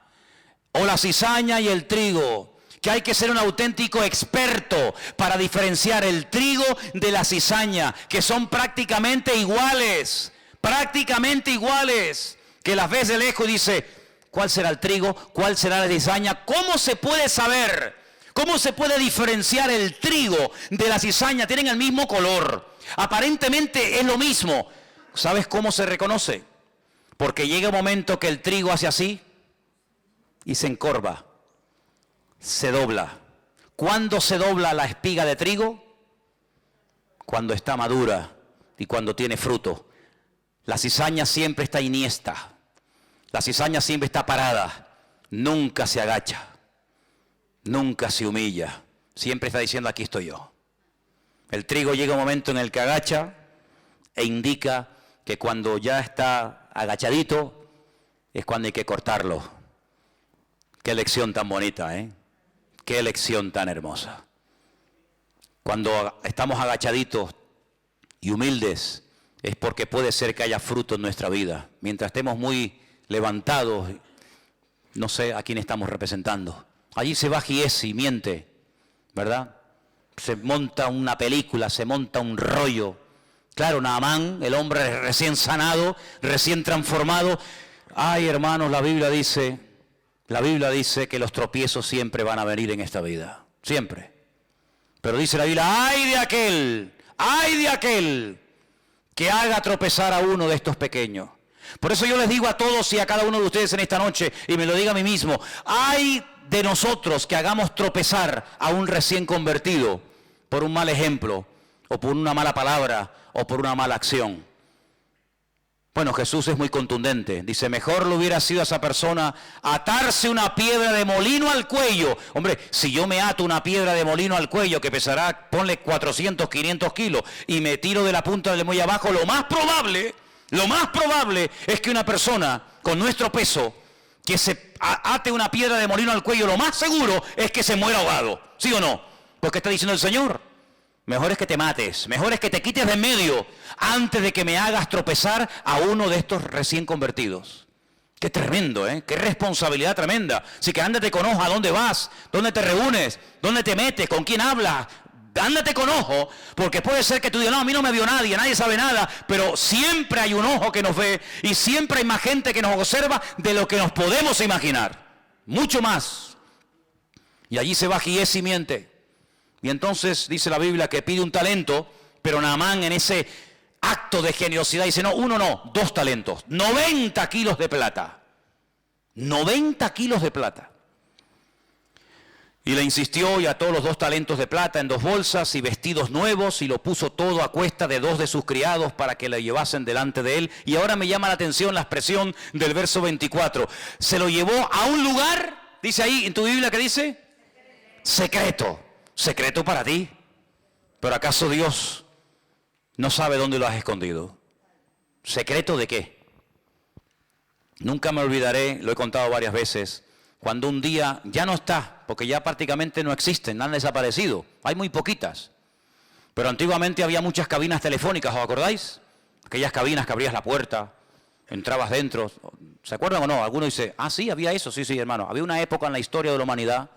O la cizaña y el trigo. Que hay que ser un auténtico experto para diferenciar el trigo de la cizaña. Que son prácticamente iguales. Prácticamente iguales. Que las ves de lejos y dice, ¿cuál será el trigo? ¿Cuál será la cizaña? ¿Cómo se puede saber? ¿Cómo se puede diferenciar el trigo de la cizaña? Tienen el mismo color. Aparentemente es lo mismo. ¿Sabes cómo se reconoce? Porque llega un momento que el trigo hace así y se encorva. Se dobla. ¿Cuándo se dobla la espiga de trigo? Cuando está madura y cuando tiene fruto. La cizaña siempre está iniesta. La cizaña siempre está parada. Nunca se agacha. Nunca se humilla, siempre está diciendo aquí estoy yo. El trigo llega un momento en el que agacha e indica que cuando ya está agachadito es cuando hay que cortarlo. Qué lección tan bonita, ¿eh? Qué lección tan hermosa. Cuando estamos agachaditos y humildes es porque puede ser que haya fruto en nuestra vida. Mientras estemos muy levantados, no sé a quién estamos representando. Allí se va Giesi y miente, ¿verdad? Se monta una película, se monta un rollo. Claro, Naamán, el hombre recién sanado, recién transformado. Ay, hermanos, la Biblia dice que los tropiezos siempre van a venir en esta vida. Siempre. Pero dice la Biblia, ay de aquel que haga tropezar a uno de estos pequeños. Por eso yo les digo a todos y a cada uno de ustedes en esta noche, y me lo digo a mí mismo, ay de nosotros que hagamos tropezar a un recién convertido por un mal ejemplo, o por una mala palabra, o por una mala acción. Bueno, Jesús es muy contundente. Dice, mejor le hubiera sido a esa persona atarse una piedra de molino al cuello. Hombre, si yo me ato una piedra de molino al cuello que pesará, ponle 400, 500 kilos, y me tiro de la punta del muelle abajo, lo más probable es que una persona con nuestro peso que se ate una piedra de molino al cuello, lo más seguro es que se muera ahogado. ¿Sí o no? Porque está diciendo el Señor, mejor es que te mates, mejor es que te quites de en medio antes de que me hagas tropezar a uno de estos recién convertidos. Qué tremendo, ¿eh? Qué responsabilidad tremenda. Así que ándate con ojo a dónde vas, dónde te reúnes, dónde te metes, con quién hablas. Ándate con ojo, porque puede ser que tú digas, no, a mí no me vio nadie sabe nada, pero siempre hay un ojo que nos ve y siempre hay más gente que nos observa de lo que nos podemos imaginar. Mucho más. Y allí se va Giesi y miente. Y entonces dice la Biblia que pide un talento, pero Naamán en ese acto de generosidad dice, no, 1 no, 2 talentos, 90 kilos de plata. 90 kilos de plata. Y le insistió y ató los 2 talentos de plata en 2 bolsas y vestidos nuevos y lo puso todo a cuesta de 2 de sus criados para que le llevasen delante de él. Y ahora me llama la atención la expresión del verso 24. Se lo llevó a un lugar, dice ahí en tu Biblia, ¿qué dice? Secreto. Secreto para ti. Pero ¿acaso Dios no sabe dónde lo has escondido? ¿Secreto de qué? Nunca me olvidaré, lo he contado varias veces, cuando un día ya no está, porque ya prácticamente no existen, han desaparecido, hay muy poquitas. Pero antiguamente había muchas cabinas telefónicas, ¿os acordáis? Aquellas cabinas que abrías la puerta, entrabas dentro. ¿Se acuerdan o no? Alguno dice, ah, sí, había eso. Sí, sí, hermano. Había una época en la historia de la humanidad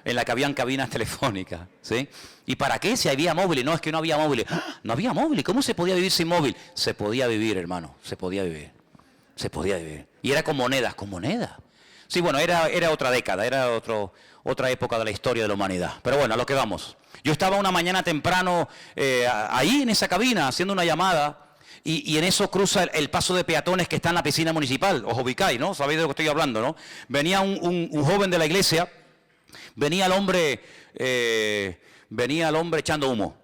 en la que habían cabinas telefónicas, ¿sí? ¿Y para qué? Si había móviles. No, es que no había móviles. ¡Ah! No había móviles. ¿Cómo se podía vivir sin móvil? Se podía vivir, hermano. Se podía vivir. Se podía vivir. Y era con monedas. ¿Con monedas? Sí, bueno, era otra década. Era otra época de la historia de la humanidad. Pero bueno, a lo que vamos. Yo estaba una mañana temprano ahí en esa cabina haciendo una llamada. Y en eso cruza el paso de peatones que está en la piscina municipal. Os ubicáis, ¿no? Sabéis de lo que estoy hablando, ¿no? Venía un joven de la iglesia, venía el hombre echando humo.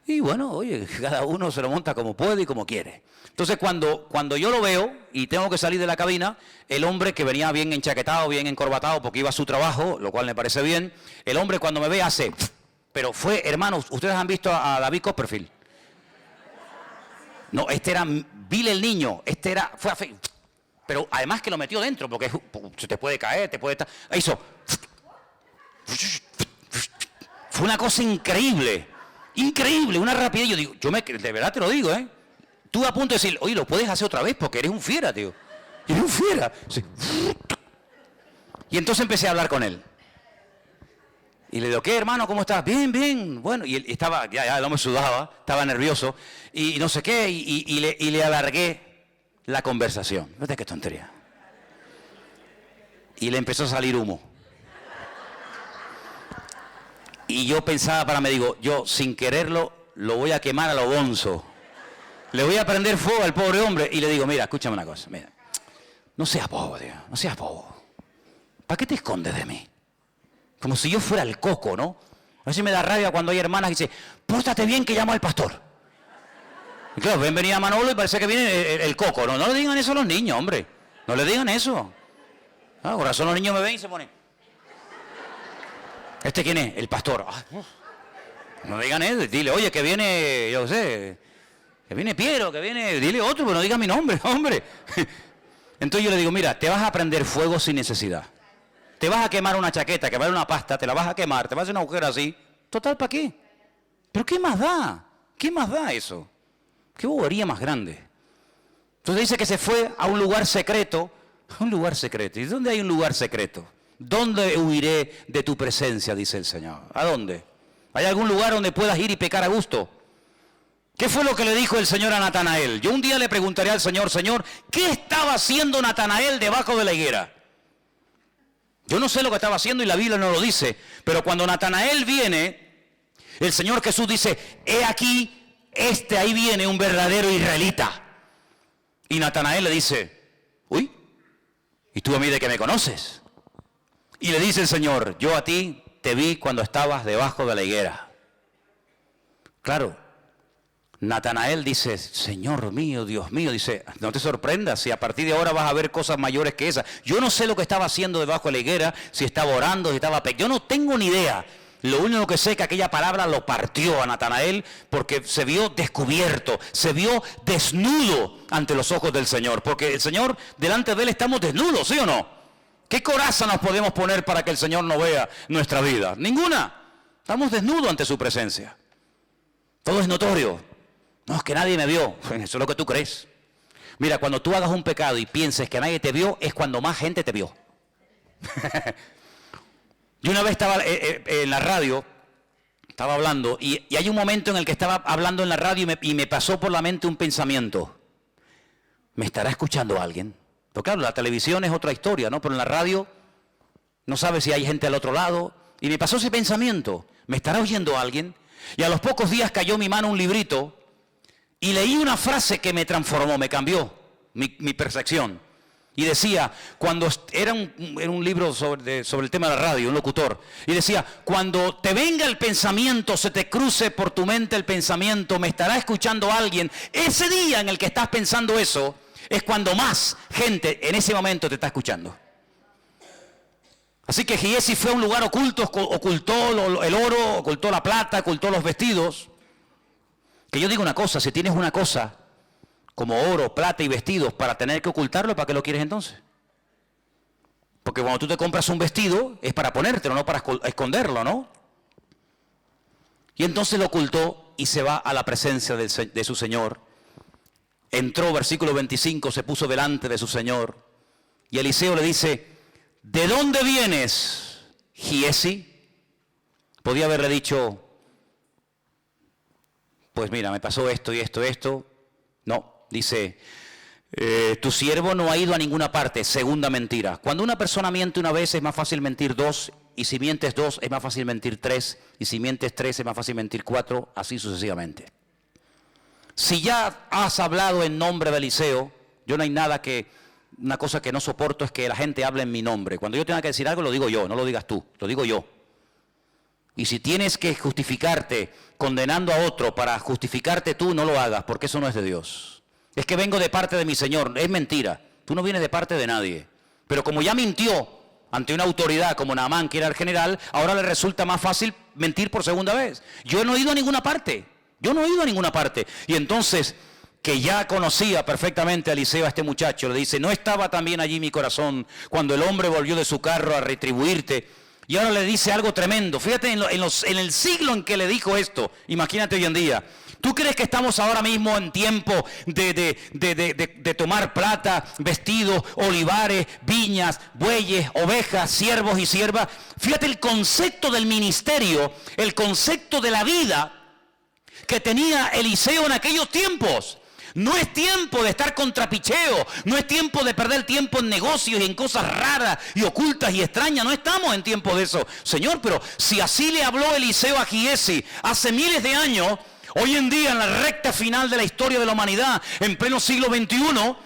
Y bueno, oye, cada uno se lo monta como puede y como quiere. Entonces cuando yo lo veo y tengo que salir de la cabina, el hombre que venía bien enchaquetado, bien encorbatado porque iba a su trabajo, lo cual me parece bien, el hombre cuando me ve hace... Pero fue, hermanos, ustedes han visto a David Copperfield. No, este era Bill el niño, fue a fe, pero además que lo metió dentro, porque se te puede caer, te puede estar... Hizo... Fue una cosa increíble, increíble, una rapidez. Yo digo, de verdad te lo digo, ¿eh? Tú a punto de decir, oye, lo puedes hacer otra vez porque eres un fiera, tío. Eres un fiera. Sí. Y entonces empecé a hablar con él. Y le digo, ¿qué, hermano? ¿Cómo estás? Bien, bien. Bueno, y él estaba, ya el hombre sudaba, estaba nervioso, y no sé qué, y le alargué la conversación. Fíjate qué tontería. Y le empezó a salir humo. Y yo pensaba para mí, digo, yo sin quererlo, lo voy a quemar a lo bonzo. Le voy a prender fuego al pobre hombre. Y le digo, mira, escúchame una cosa, mira. No seas bobo, tío, no seas bobo. ¿Para qué te escondes de mí? Como si yo fuera el coco, ¿no? A veces me da rabia cuando hay hermanas que dicen, pórtate bien que llamo al pastor. Y claro, ven venir a Manolo y parece que viene el coco, ¿no? No le digan eso a los niños, hombre. No le digan eso. Ah, por razón los niños me ven y se ponen. ¿Este quién es? El pastor. Ah, no digan eso, dile, oye, que viene, yo sé, que viene Piero, que viene, dile otro, pero no diga mi nombre, hombre. Entonces yo le digo, mira, te vas a prender fuego sin necesidad. Te vas a quemar una chaqueta, quemar una pasta, te la vas a quemar, te vas a hacer una agujero así. Total, ¿para qué? ¿Pero qué más da? ¿Qué más da eso? ¿Qué bobería más grande? Entonces dice que se fue a un lugar secreto. A un lugar secreto. ¿Y dónde hay un lugar secreto? ¿Dónde huiré de tu presencia? Dice el Señor. ¿A dónde? ¿Hay algún lugar donde puedas ir y pecar a gusto? ¿Qué fue lo que le dijo el Señor a Natanael? Yo un día le preguntaré al Señor, Señor, ¿qué estaba haciendo Natanael debajo de la higuera? Yo no sé lo que estaba haciendo y la Biblia no lo dice, pero cuando Natanael viene, el Señor Jesús dice, he aquí, ahí viene un verdadero israelita. Y Natanael le dice, uy, ¿y tú a mí de qué me conoces? Y le dice el Señor, yo a ti te vi cuando estabas debajo de la higuera. Claro, Natanael dice, Señor mío, Dios mío, dice, no te sorprendas si a partir de ahora vas a ver cosas mayores que esas. Yo no sé lo que estaba haciendo debajo de la higuera, si estaba orando, si estaba... Yo no tengo ni idea. Lo único que sé es que aquella palabra lo partió a Natanael porque se vio descubierto, se vio desnudo ante los ojos del Señor. Porque el Señor, delante de Él estamos desnudos, ¿sí o no? ¿Qué coraza nos podemos poner para que el Señor no vea nuestra vida? Ninguna. Estamos desnudos ante su presencia. Todo es notorio. No, es que nadie me vio. Eso es lo que tú crees. Mira, cuando tú hagas un pecado y pienses que nadie te vio, es cuando más gente te vio. Yo una vez estaba en la radio, estaba hablando, y hay un momento en el que estaba hablando en la radio y me pasó por la mente un pensamiento. ¿Me estará escuchando alguien? Porque claro, la televisión es otra historia, ¿no? Pero en la radio no sabes si hay gente al otro lado. Y me pasó ese pensamiento. ¿Me estará oyendo alguien? Y a los pocos días cayó en mi mano un librito y leí una frase que me transformó, me cambió mi percepción. Y decía, era un libro sobre el tema de la radio, un locutor. Y decía, cuando te venga el pensamiento, se te cruce por tu mente el pensamiento, ¿me estará escuchando alguien? Ese día en el que estás pensando eso, es cuando más gente en ese momento te está escuchando. Así que Giesi fue a un lugar oculto, ocultó el oro, ocultó la plata, ocultó los vestidos. Que yo digo una cosa, si tienes una cosa como oro, plata y vestidos para tener que ocultarlo, ¿para qué lo quieres entonces? Porque cuando tú te compras un vestido es para ponértelo, no para esconderlo, ¿no? Y entonces lo ocultó y se va a la presencia de su Señor. Entró, versículo 25, se puso delante de su Señor. Y Eliseo le dice, ¿de dónde vienes, Giesi? Podía haberle dicho, pues mira, me pasó esto y esto, esto. No, dice, tu siervo no ha ido a ninguna parte. Segunda mentira. Cuando una persona miente una vez es más fácil mentir dos, y si mientes dos es más fácil mentir tres, y si mientes tres es más fácil mentir cuatro, así sucesivamente. Si ya has hablado en nombre de Eliseo, yo no hay nada que, una cosa que no soporto es que la gente hable en mi nombre. Cuando yo tenga que decir algo lo digo yo, no lo digas tú, lo digo yo. Y si tienes que justificarte condenando a otro para justificarte tú, no lo hagas, porque eso no es de Dios. Es que vengo de parte de mi Señor, es mentira. Tú no vienes de parte de nadie. Pero como ya mintió ante una autoridad como Naamán, que era el general, ahora le resulta más fácil mentir por segunda vez. Yo no he ido a ninguna parte. Yo no he ido a ninguna parte. Y entonces, que ya conocía perfectamente a Eliseo, a este muchacho, le dice, ¿no estaba también allí mi corazón cuando el hombre volvió de su carro a retribuirte? Y ahora le dice algo tremendo. Fíjate en el siglo en que le dijo esto. Imagínate hoy en día. ¿Tú crees que estamos ahora mismo en tiempo de tomar plata, vestidos, olivares, viñas, bueyes, ovejas, siervos y siervas? Fíjate el concepto del ministerio, el concepto de la vida que tenía Eliseo en aquellos tiempos. No es tiempo de estar con trapicheo, no es tiempo de perder tiempo en negocios y en cosas raras y ocultas y extrañas, no estamos en tiempo de eso. Señor, pero si así le habló Eliseo a Giesi hace miles de años, hoy en día en la recta final de la historia de la humanidad, en pleno siglo XXI,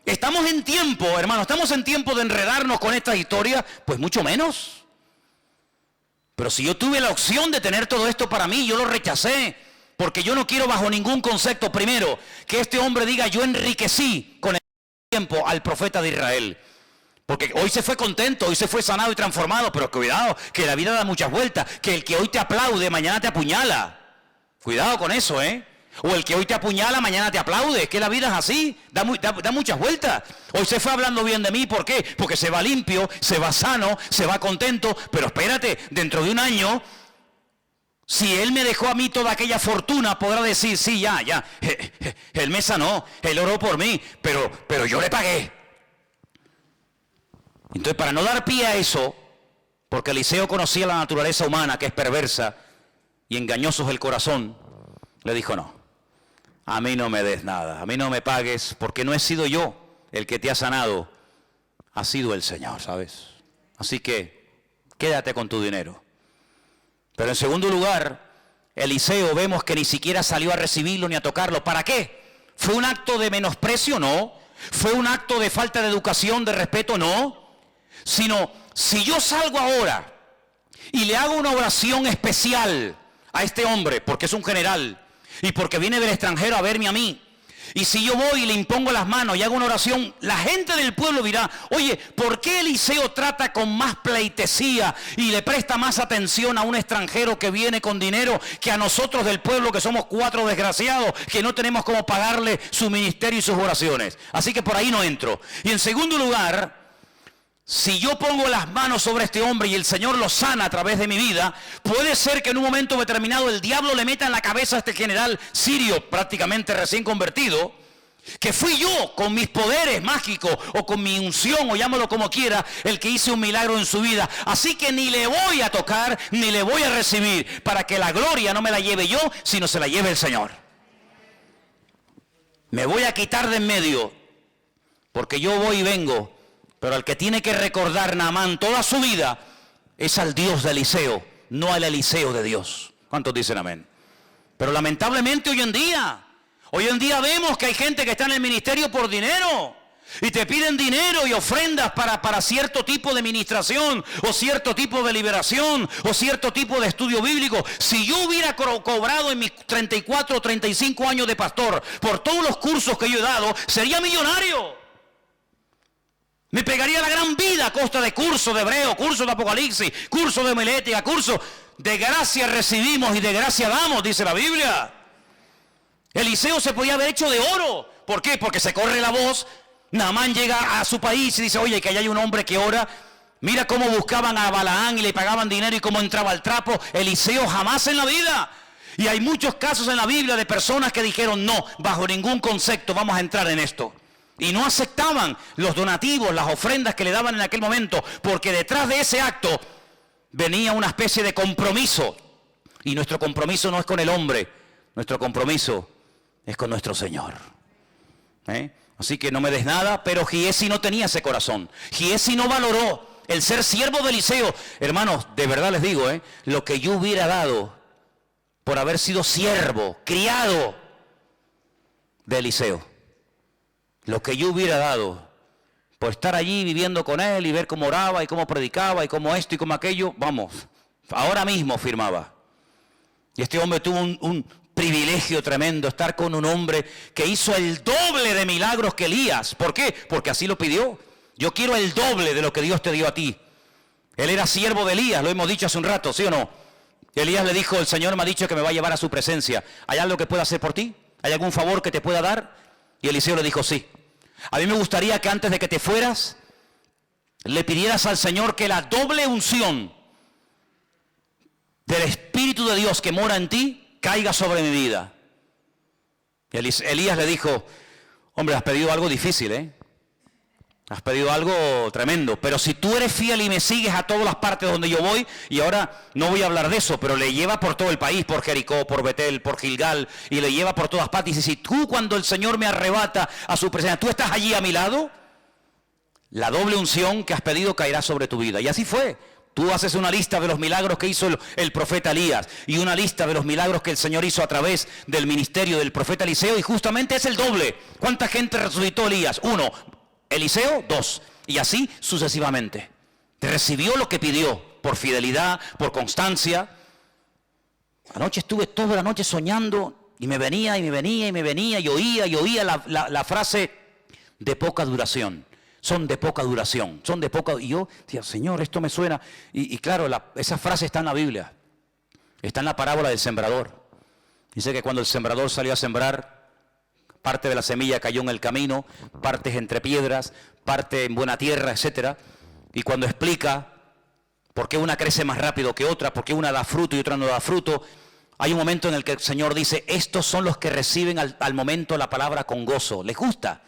estamos en tiempo, hermano, estamos en tiempo de enredarnos con esta historia, pues mucho menos. Pero si yo tuve la opción de tener todo esto para mí, yo lo rechacé. Porque yo no quiero bajo ningún concepto, primero, que este hombre diga, yo enriquecí con el tiempo al profeta de Israel. Porque hoy se fue contento, hoy se fue sanado y transformado, pero cuidado, que la vida da muchas vueltas, que el que hoy te aplaude, mañana te apuñala. Cuidado con eso, ¿eh? O el que hoy te apuñala, mañana te aplaude, que la vida es así, da muchas vueltas. Hoy se fue hablando bien de mí, ¿por qué? Porque se va limpio, se va sano, se va contento, pero espérate, dentro de un año... Si él me dejó a mí toda aquella fortuna, podrá decir, sí, ya, él me sanó, él oró por mí, pero yo le pagué. Entonces, para no dar pie a eso, porque Eliseo conocía la naturaleza humana, que es perversa, y engañoso es el corazón, le dijo, no, a mí no me des nada, a mí no me pagues, porque no he sido yo el que te ha sanado, ha sido el Señor, ¿sabes? Así que, quédate con tu dinero. Pero en segundo lugar, Eliseo vemos que ni siquiera salió a recibirlo ni a tocarlo. ¿Para qué? ¿Fue un acto de menosprecio? No. ¿Fue un acto de falta de educación, de respeto? No. Sino, si yo salgo ahora y le hago una oración especial a este hombre, porque es un general y porque viene del extranjero a verme a mí, y si yo voy y le impongo las manos y hago una oración, la gente del pueblo dirá, oye, ¿por qué Eliseo trata con más pleitesía y le presta más atención a un extranjero que viene con dinero que a nosotros del pueblo, que somos 4 desgraciados, que no tenemos cómo pagarle su ministerio y sus oraciones? Así que por ahí no entro. Y en segundo lugar, si yo pongo las manos sobre este hombre y el Señor lo sana a través de mi vida, puede ser que en un momento determinado el diablo le meta en la cabeza a este general sirio, prácticamente recién convertido, que fui yo con mis poderes mágicos o con mi unción, o llámalo como quiera, el que hice un milagro en su vida. Así que ni le voy a tocar, ni le voy a recibir, para que la gloria no me la lleve yo, sino se la lleve el Señor. Me voy a quitar de en medio, porque yo voy y vengo. Pero al que tiene que recordar Naamán toda su vida es al Dios de Eliseo, no al Eliseo de Dios. ¿Cuántos dicen amén? Pero lamentablemente hoy en día vemos que hay gente que está en el ministerio por dinero. Y te piden dinero y ofrendas para cierto tipo de ministración, o cierto tipo de liberación, o cierto tipo de estudio bíblico. Si yo hubiera cobrado en mis 34 o 35 años de pastor por todos los cursos que yo he dado, sería millonario. Me pegaría la gran vida a costa de cursos de hebreo, cursos de apocalipsis, cursos de homilética, cursos de gracia recibimos y de gracia damos, dice la Biblia. Eliseo se podía haber hecho de oro. ¿Por qué? Porque se corre la voz. Naamán llega a su país y dice, oye, que allá hay un hombre que ora. Mira cómo buscaban a Balaán y le pagaban dinero y cómo entraba al trapo. Eliseo jamás en la vida. Y hay muchos casos en la Biblia de personas que dijeron, no, bajo ningún concepto vamos a entrar en esto. Y no aceptaban los donativos, las ofrendas que le daban en aquel momento, porque detrás de ese acto venía una especie de compromiso. Y nuestro compromiso no es con el hombre, nuestro compromiso es con nuestro Señor. Así que no me des nada, pero Giesi no tenía ese corazón. Giesi no valoró el ser siervo de Eliseo. Hermanos, de verdad les digo, lo que yo hubiera dado por haber sido siervo, criado de Eliseo. Lo que yo hubiera dado por estar allí viviendo con él y ver cómo oraba y cómo predicaba y cómo esto y cómo aquello, vamos, ahora mismo firmaba. Y este hombre tuvo un privilegio tremendo, estar con un hombre que hizo el doble de milagros que Elías. ¿Por qué? Porque así lo pidió. Yo quiero el doble de lo que Dios te dio a ti. Él era siervo de Elías, lo hemos dicho hace un rato, ¿sí o no? Elías le dijo, el Señor me ha dicho que me va a llevar a su presencia. ¿Hay algo que pueda hacer por ti? ¿Hay algún favor que te pueda dar? Y Eliseo le dijo, sí. A mí me gustaría que antes de que te fueras, le pidieras al Señor que la doble unción del Espíritu de Dios que mora en ti, caiga sobre mi vida. Y Elías le dijo, hombre, has pedido algo difícil, Has pedido algo tremendo, pero si tú eres fiel y me sigues a todas las partes donde yo voy, y ahora no voy a hablar de eso, pero le lleva por todo el país, por Jericó, por Betel, por Gilgal, y le lleva por todas partes, y dice, si tú cuando el Señor me arrebata a su presencia, tú estás allí a mi lado, la doble unción que has pedido caerá sobre tu vida. Y así fue. Tú haces una lista de los milagros que hizo el profeta Elías y una lista de los milagros que el Señor hizo a través del ministerio del profeta Eliseo, y justamente es el doble. ¿Cuánta gente resucitó Elías? 1. Eliseo, 2. Y así sucesivamente. Recibió lo que pidió por fidelidad, por constancia. Anoche estuve toda la noche soñando y me venía y oía la frase de poca duración. Son de poca duración, son de poca... Y yo decía, Señor, esto me suena. Y claro, esa frase está en la Biblia. Está en la parábola del sembrador. Dice que cuando el sembrador salió a sembrar, parte de la semilla cayó en el camino, partes entre piedras, parte en buena tierra, etc. Y cuando explica por qué una crece más rápido que otra, por qué una da fruto y otra no da fruto, hay un momento en el que el Señor dice, estos son los que reciben al momento la palabra con gozo. Les gusta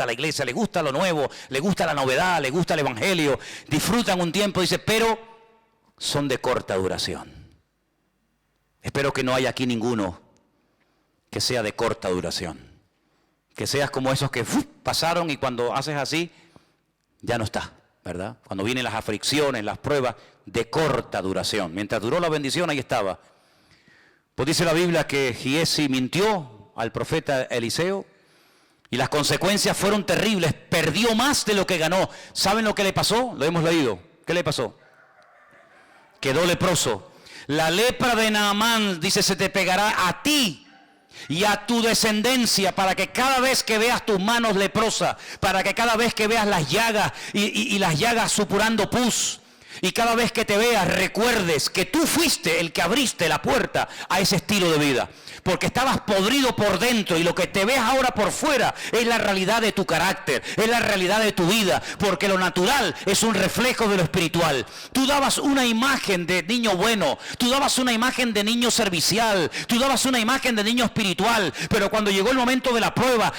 la iglesia, les gusta lo nuevo, les gusta la novedad, les gusta el evangelio, disfrutan un tiempo, dice, pero son de corta duración. Espero que no haya aquí ninguno que sea de corta duración. Que seas como esos que pasaron y cuando haces así, ya no está, ¿verdad? Cuando vienen las aflicciones, las pruebas, de corta duración. Mientras duró la bendición, ahí estaba. Pues dice la Biblia que Giesi mintió al profeta Eliseo y las consecuencias fueron terribles. Perdió más de lo que ganó. ¿Saben lo que le pasó? Lo hemos leído. ¿Qué le pasó? Quedó leproso. La lepra de Naamán, dice, se te pegará a ti y a tu descendencia, para que cada vez que veas tus manos leprosas, para que cada vez que veas las llagas y las llagas supurando pus, y cada vez que te veas recuerdes que tú fuiste el que abriste la puerta a ese estilo de vida, porque estabas podrido por dentro y lo que te ves ahora por fuera es la realidad de tu carácter, es la realidad de tu vida, porque lo natural es un reflejo de lo espiritual. Tú dabas una imagen de niño bueno, tú dabas una imagen de niño servicial, tú dabas una imagen de niño espiritual, pero cuando llegó el momento de la prueba,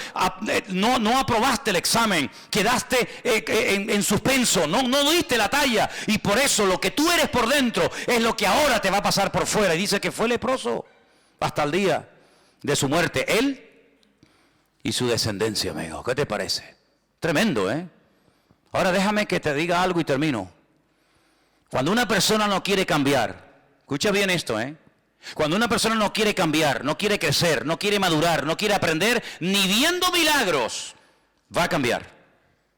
no aprobaste el examen, quedaste en suspenso, no diste la talla, y por eso lo que tú eres por dentro es lo que ahora te va a pasar por fuera. Y dice que fue leproso hasta el día de su muerte, él y su descendencia, amigo. ¿Qué te parece? Tremendo, Ahora déjame que te diga algo y termino. Cuando una persona no quiere cambiar, escucha bien esto, Cuando una persona no quiere cambiar, no quiere crecer, no quiere madurar, no quiere aprender, ni viendo milagros, va a cambiar.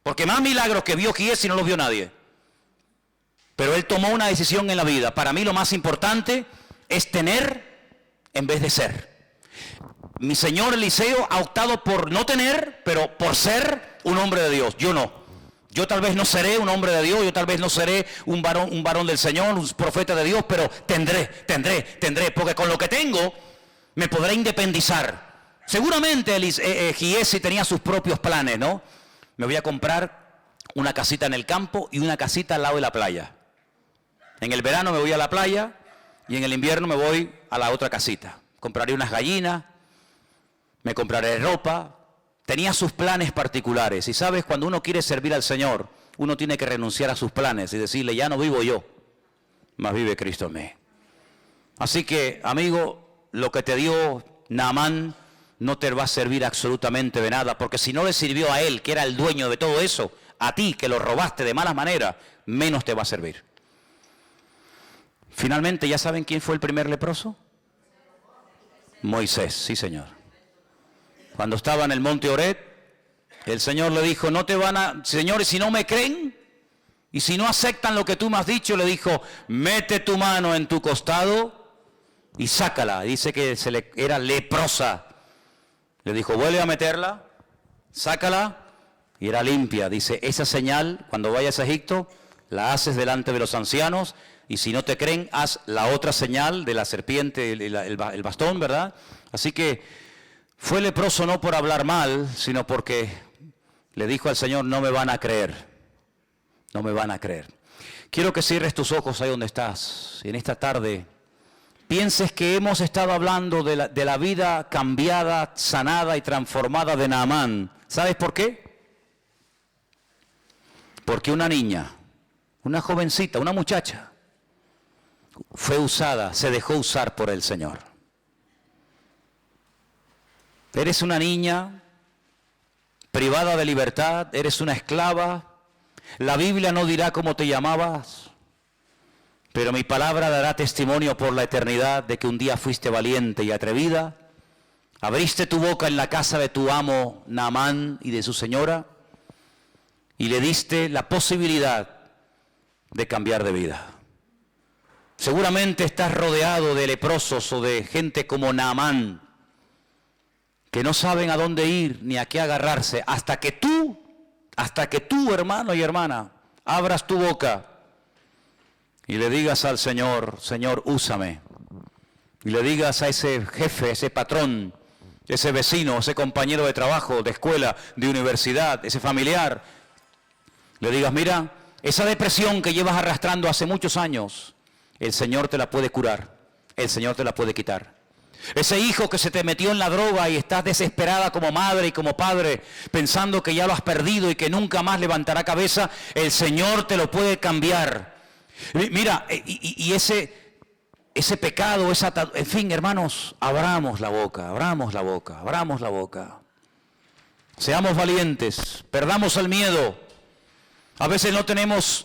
Porque más milagros que vio Giesi no los vio nadie. Pero él tomó una decisión en la vida. Para mí lo más importante es tener en vez de ser. Mi señor Eliseo ha optado por no tener, pero por ser un hombre de Dios. Yo no. Yo tal vez no seré un hombre de Dios, yo tal vez no seré un varón del Señor, un profeta de Dios, pero tendré, porque con lo que tengo me podré independizar. Seguramente Giesi tenía sus propios planes, ¿no? Me voy a comprar una casita en el campo y una casita al lado de la playa. En el verano me voy a la playa y en el invierno me voy a la otra casita. Compraré unas gallinas, me compraré ropa. Tenía sus planes particulares. Y sabes, cuando uno quiere servir al Señor, uno tiene que renunciar a sus planes y decirle, ya no vivo yo, mas vive Cristo en mí. Así que, amigo, lo que te dio Naamán no te va a servir absolutamente de nada, porque si no le sirvió a él, que era el dueño de todo eso, a ti, que lo robaste de mala manera, menos te va a servir. Finalmente, ¿ya saben quién fue el primer leproso? Moisés, sí señor. Cuando estaba en el monte Horeb, el Señor le dijo, no te van a, señores, si no me creen, y si no aceptan lo que tú me has dicho, le dijo, mete tu mano en tu costado y sácala. Dice que era leprosa. Le dijo, vuelve a meterla, sácala, y era limpia. Dice, esa señal, cuando vayas a Egipto, la haces delante de los ancianos, y si no te creen, haz la otra señal de la serpiente, el bastón, ¿verdad? Así que fue leproso no por hablar mal, sino porque le dijo al Señor, no me van a creer, no me van a creer. Quiero que cierres tus ojos ahí donde estás, y en esta tarde pienses que hemos estado hablando de la vida cambiada, sanada y transformada de Naamán. ¿Sabes por qué? Porque una niña, una jovencita, una muchacha, fue usada, se dejó usar por el Señor. Eres una niña privada de libertad, eres una esclava. La Biblia no dirá cómo te llamabas, pero mi palabra dará testimonio por la eternidad de que un día fuiste valiente y atrevida. Abriste tu boca en la casa de tu amo Naamán y de su señora y le diste la posibilidad de cambiar de vida. Seguramente estás rodeado de leprosos o de gente como Naamán, que no saben a dónde ir ni a qué agarrarse, hasta que tú, hermano y hermana, abras tu boca y le digas al Señor, Señor, úsame. Y le digas a ese jefe, ese patrón, ese vecino, ese compañero de trabajo, de escuela, de universidad, ese familiar, le digas, mira, esa depresión que llevas arrastrando hace muchos años, el Señor te la puede curar, el Señor te la puede quitar. Ese hijo que se te metió en la droga y estás desesperada como madre y como padre, pensando que ya lo has perdido y que nunca más levantará cabeza, el Señor te lo puede cambiar. Mira, y ese pecado, en fin, hermanos, abramos la boca, abramos la boca, abramos la boca. Seamos valientes, perdamos el miedo. A veces no tenemos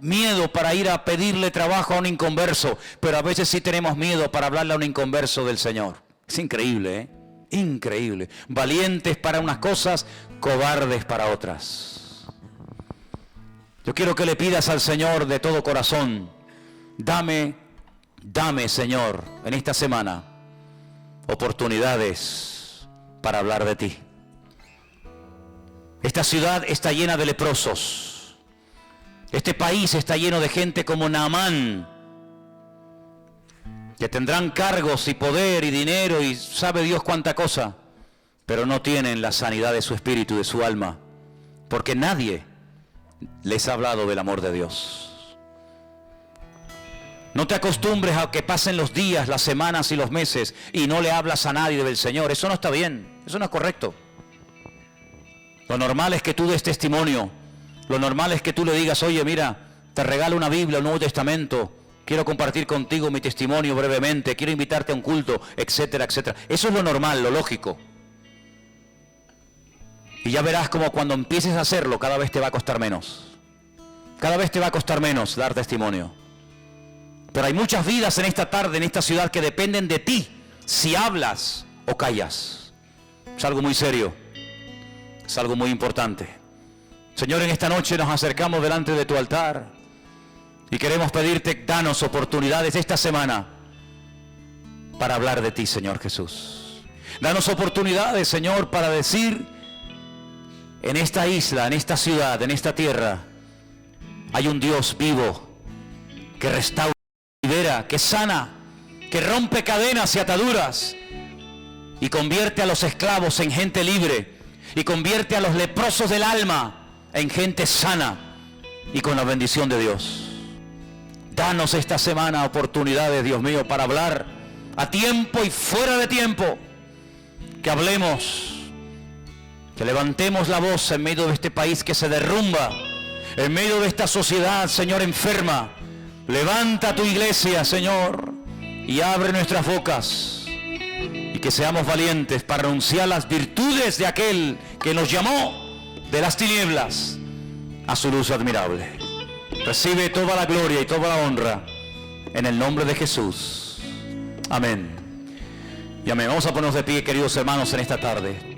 miedo para ir a pedirle trabajo a un inconverso, pero a veces sí tenemos miedo para hablarle a un inconverso del Señor. Es increíble, ¿eh? Increíble. Valientes para unas cosas, cobardes para otras. Yo quiero que le pidas al Señor de todo corazón, dame, Señor, en esta semana, oportunidades para hablar de ti. Esta ciudad está llena de leprosos. Este país está lleno de gente como Naamán, que tendrán cargos y poder y dinero y sabe Dios cuánta cosa, pero no tienen la sanidad de su espíritu y de su alma, porque nadie les ha hablado del amor de Dios. No te acostumbres a que pasen los días, las semanas y los meses y no le hablas a nadie del Señor. Eso no está bien, eso no es correcto. Lo normal es que tú des testimonio. Lo normal es que tú le digas, oye, mira, te regalo una Biblia, un Nuevo Testamento, quiero compartir contigo mi testimonio brevemente, quiero invitarte a un culto, etcétera, etcétera. Eso es lo normal, lo lógico. Y ya verás como cuando empieces a hacerlo, cada vez te va a costar menos. Cada vez te va a costar menos dar testimonio. Pero hay muchas vidas en esta tarde, en esta ciudad, que dependen de ti, si hablas o callas. Es algo muy serio, es algo muy importante. Señor, en esta noche nos acercamos delante de tu altar y queremos pedirte, danos oportunidades esta semana para hablar de ti, Señor Jesús. Danos oportunidades, Señor, para decir en esta isla, en esta ciudad, en esta tierra, hay un Dios vivo que restaura, que libera, que sana, que rompe cadenas y ataduras, y convierte a los esclavos en gente libre y convierte a los leprosos del alma en gente sana y con la bendición de Dios. Danos esta semana oportunidades, Dios mío, para hablar a tiempo y fuera de tiempo. Que hablemos, que levantemos la voz en medio de este país que se derrumba, en medio de esta sociedad, Señor, enferma. Levanta tu iglesia, Señor, y abre nuestras bocas, y que seamos valientes para anunciar las virtudes de aquel que nos llamó de las tinieblas a su luz admirable. Recibe toda la gloria y toda la honra en el nombre de Jesús. Amén. Y amén. Vamos a ponernos de pie, queridos hermanos, en esta tarde.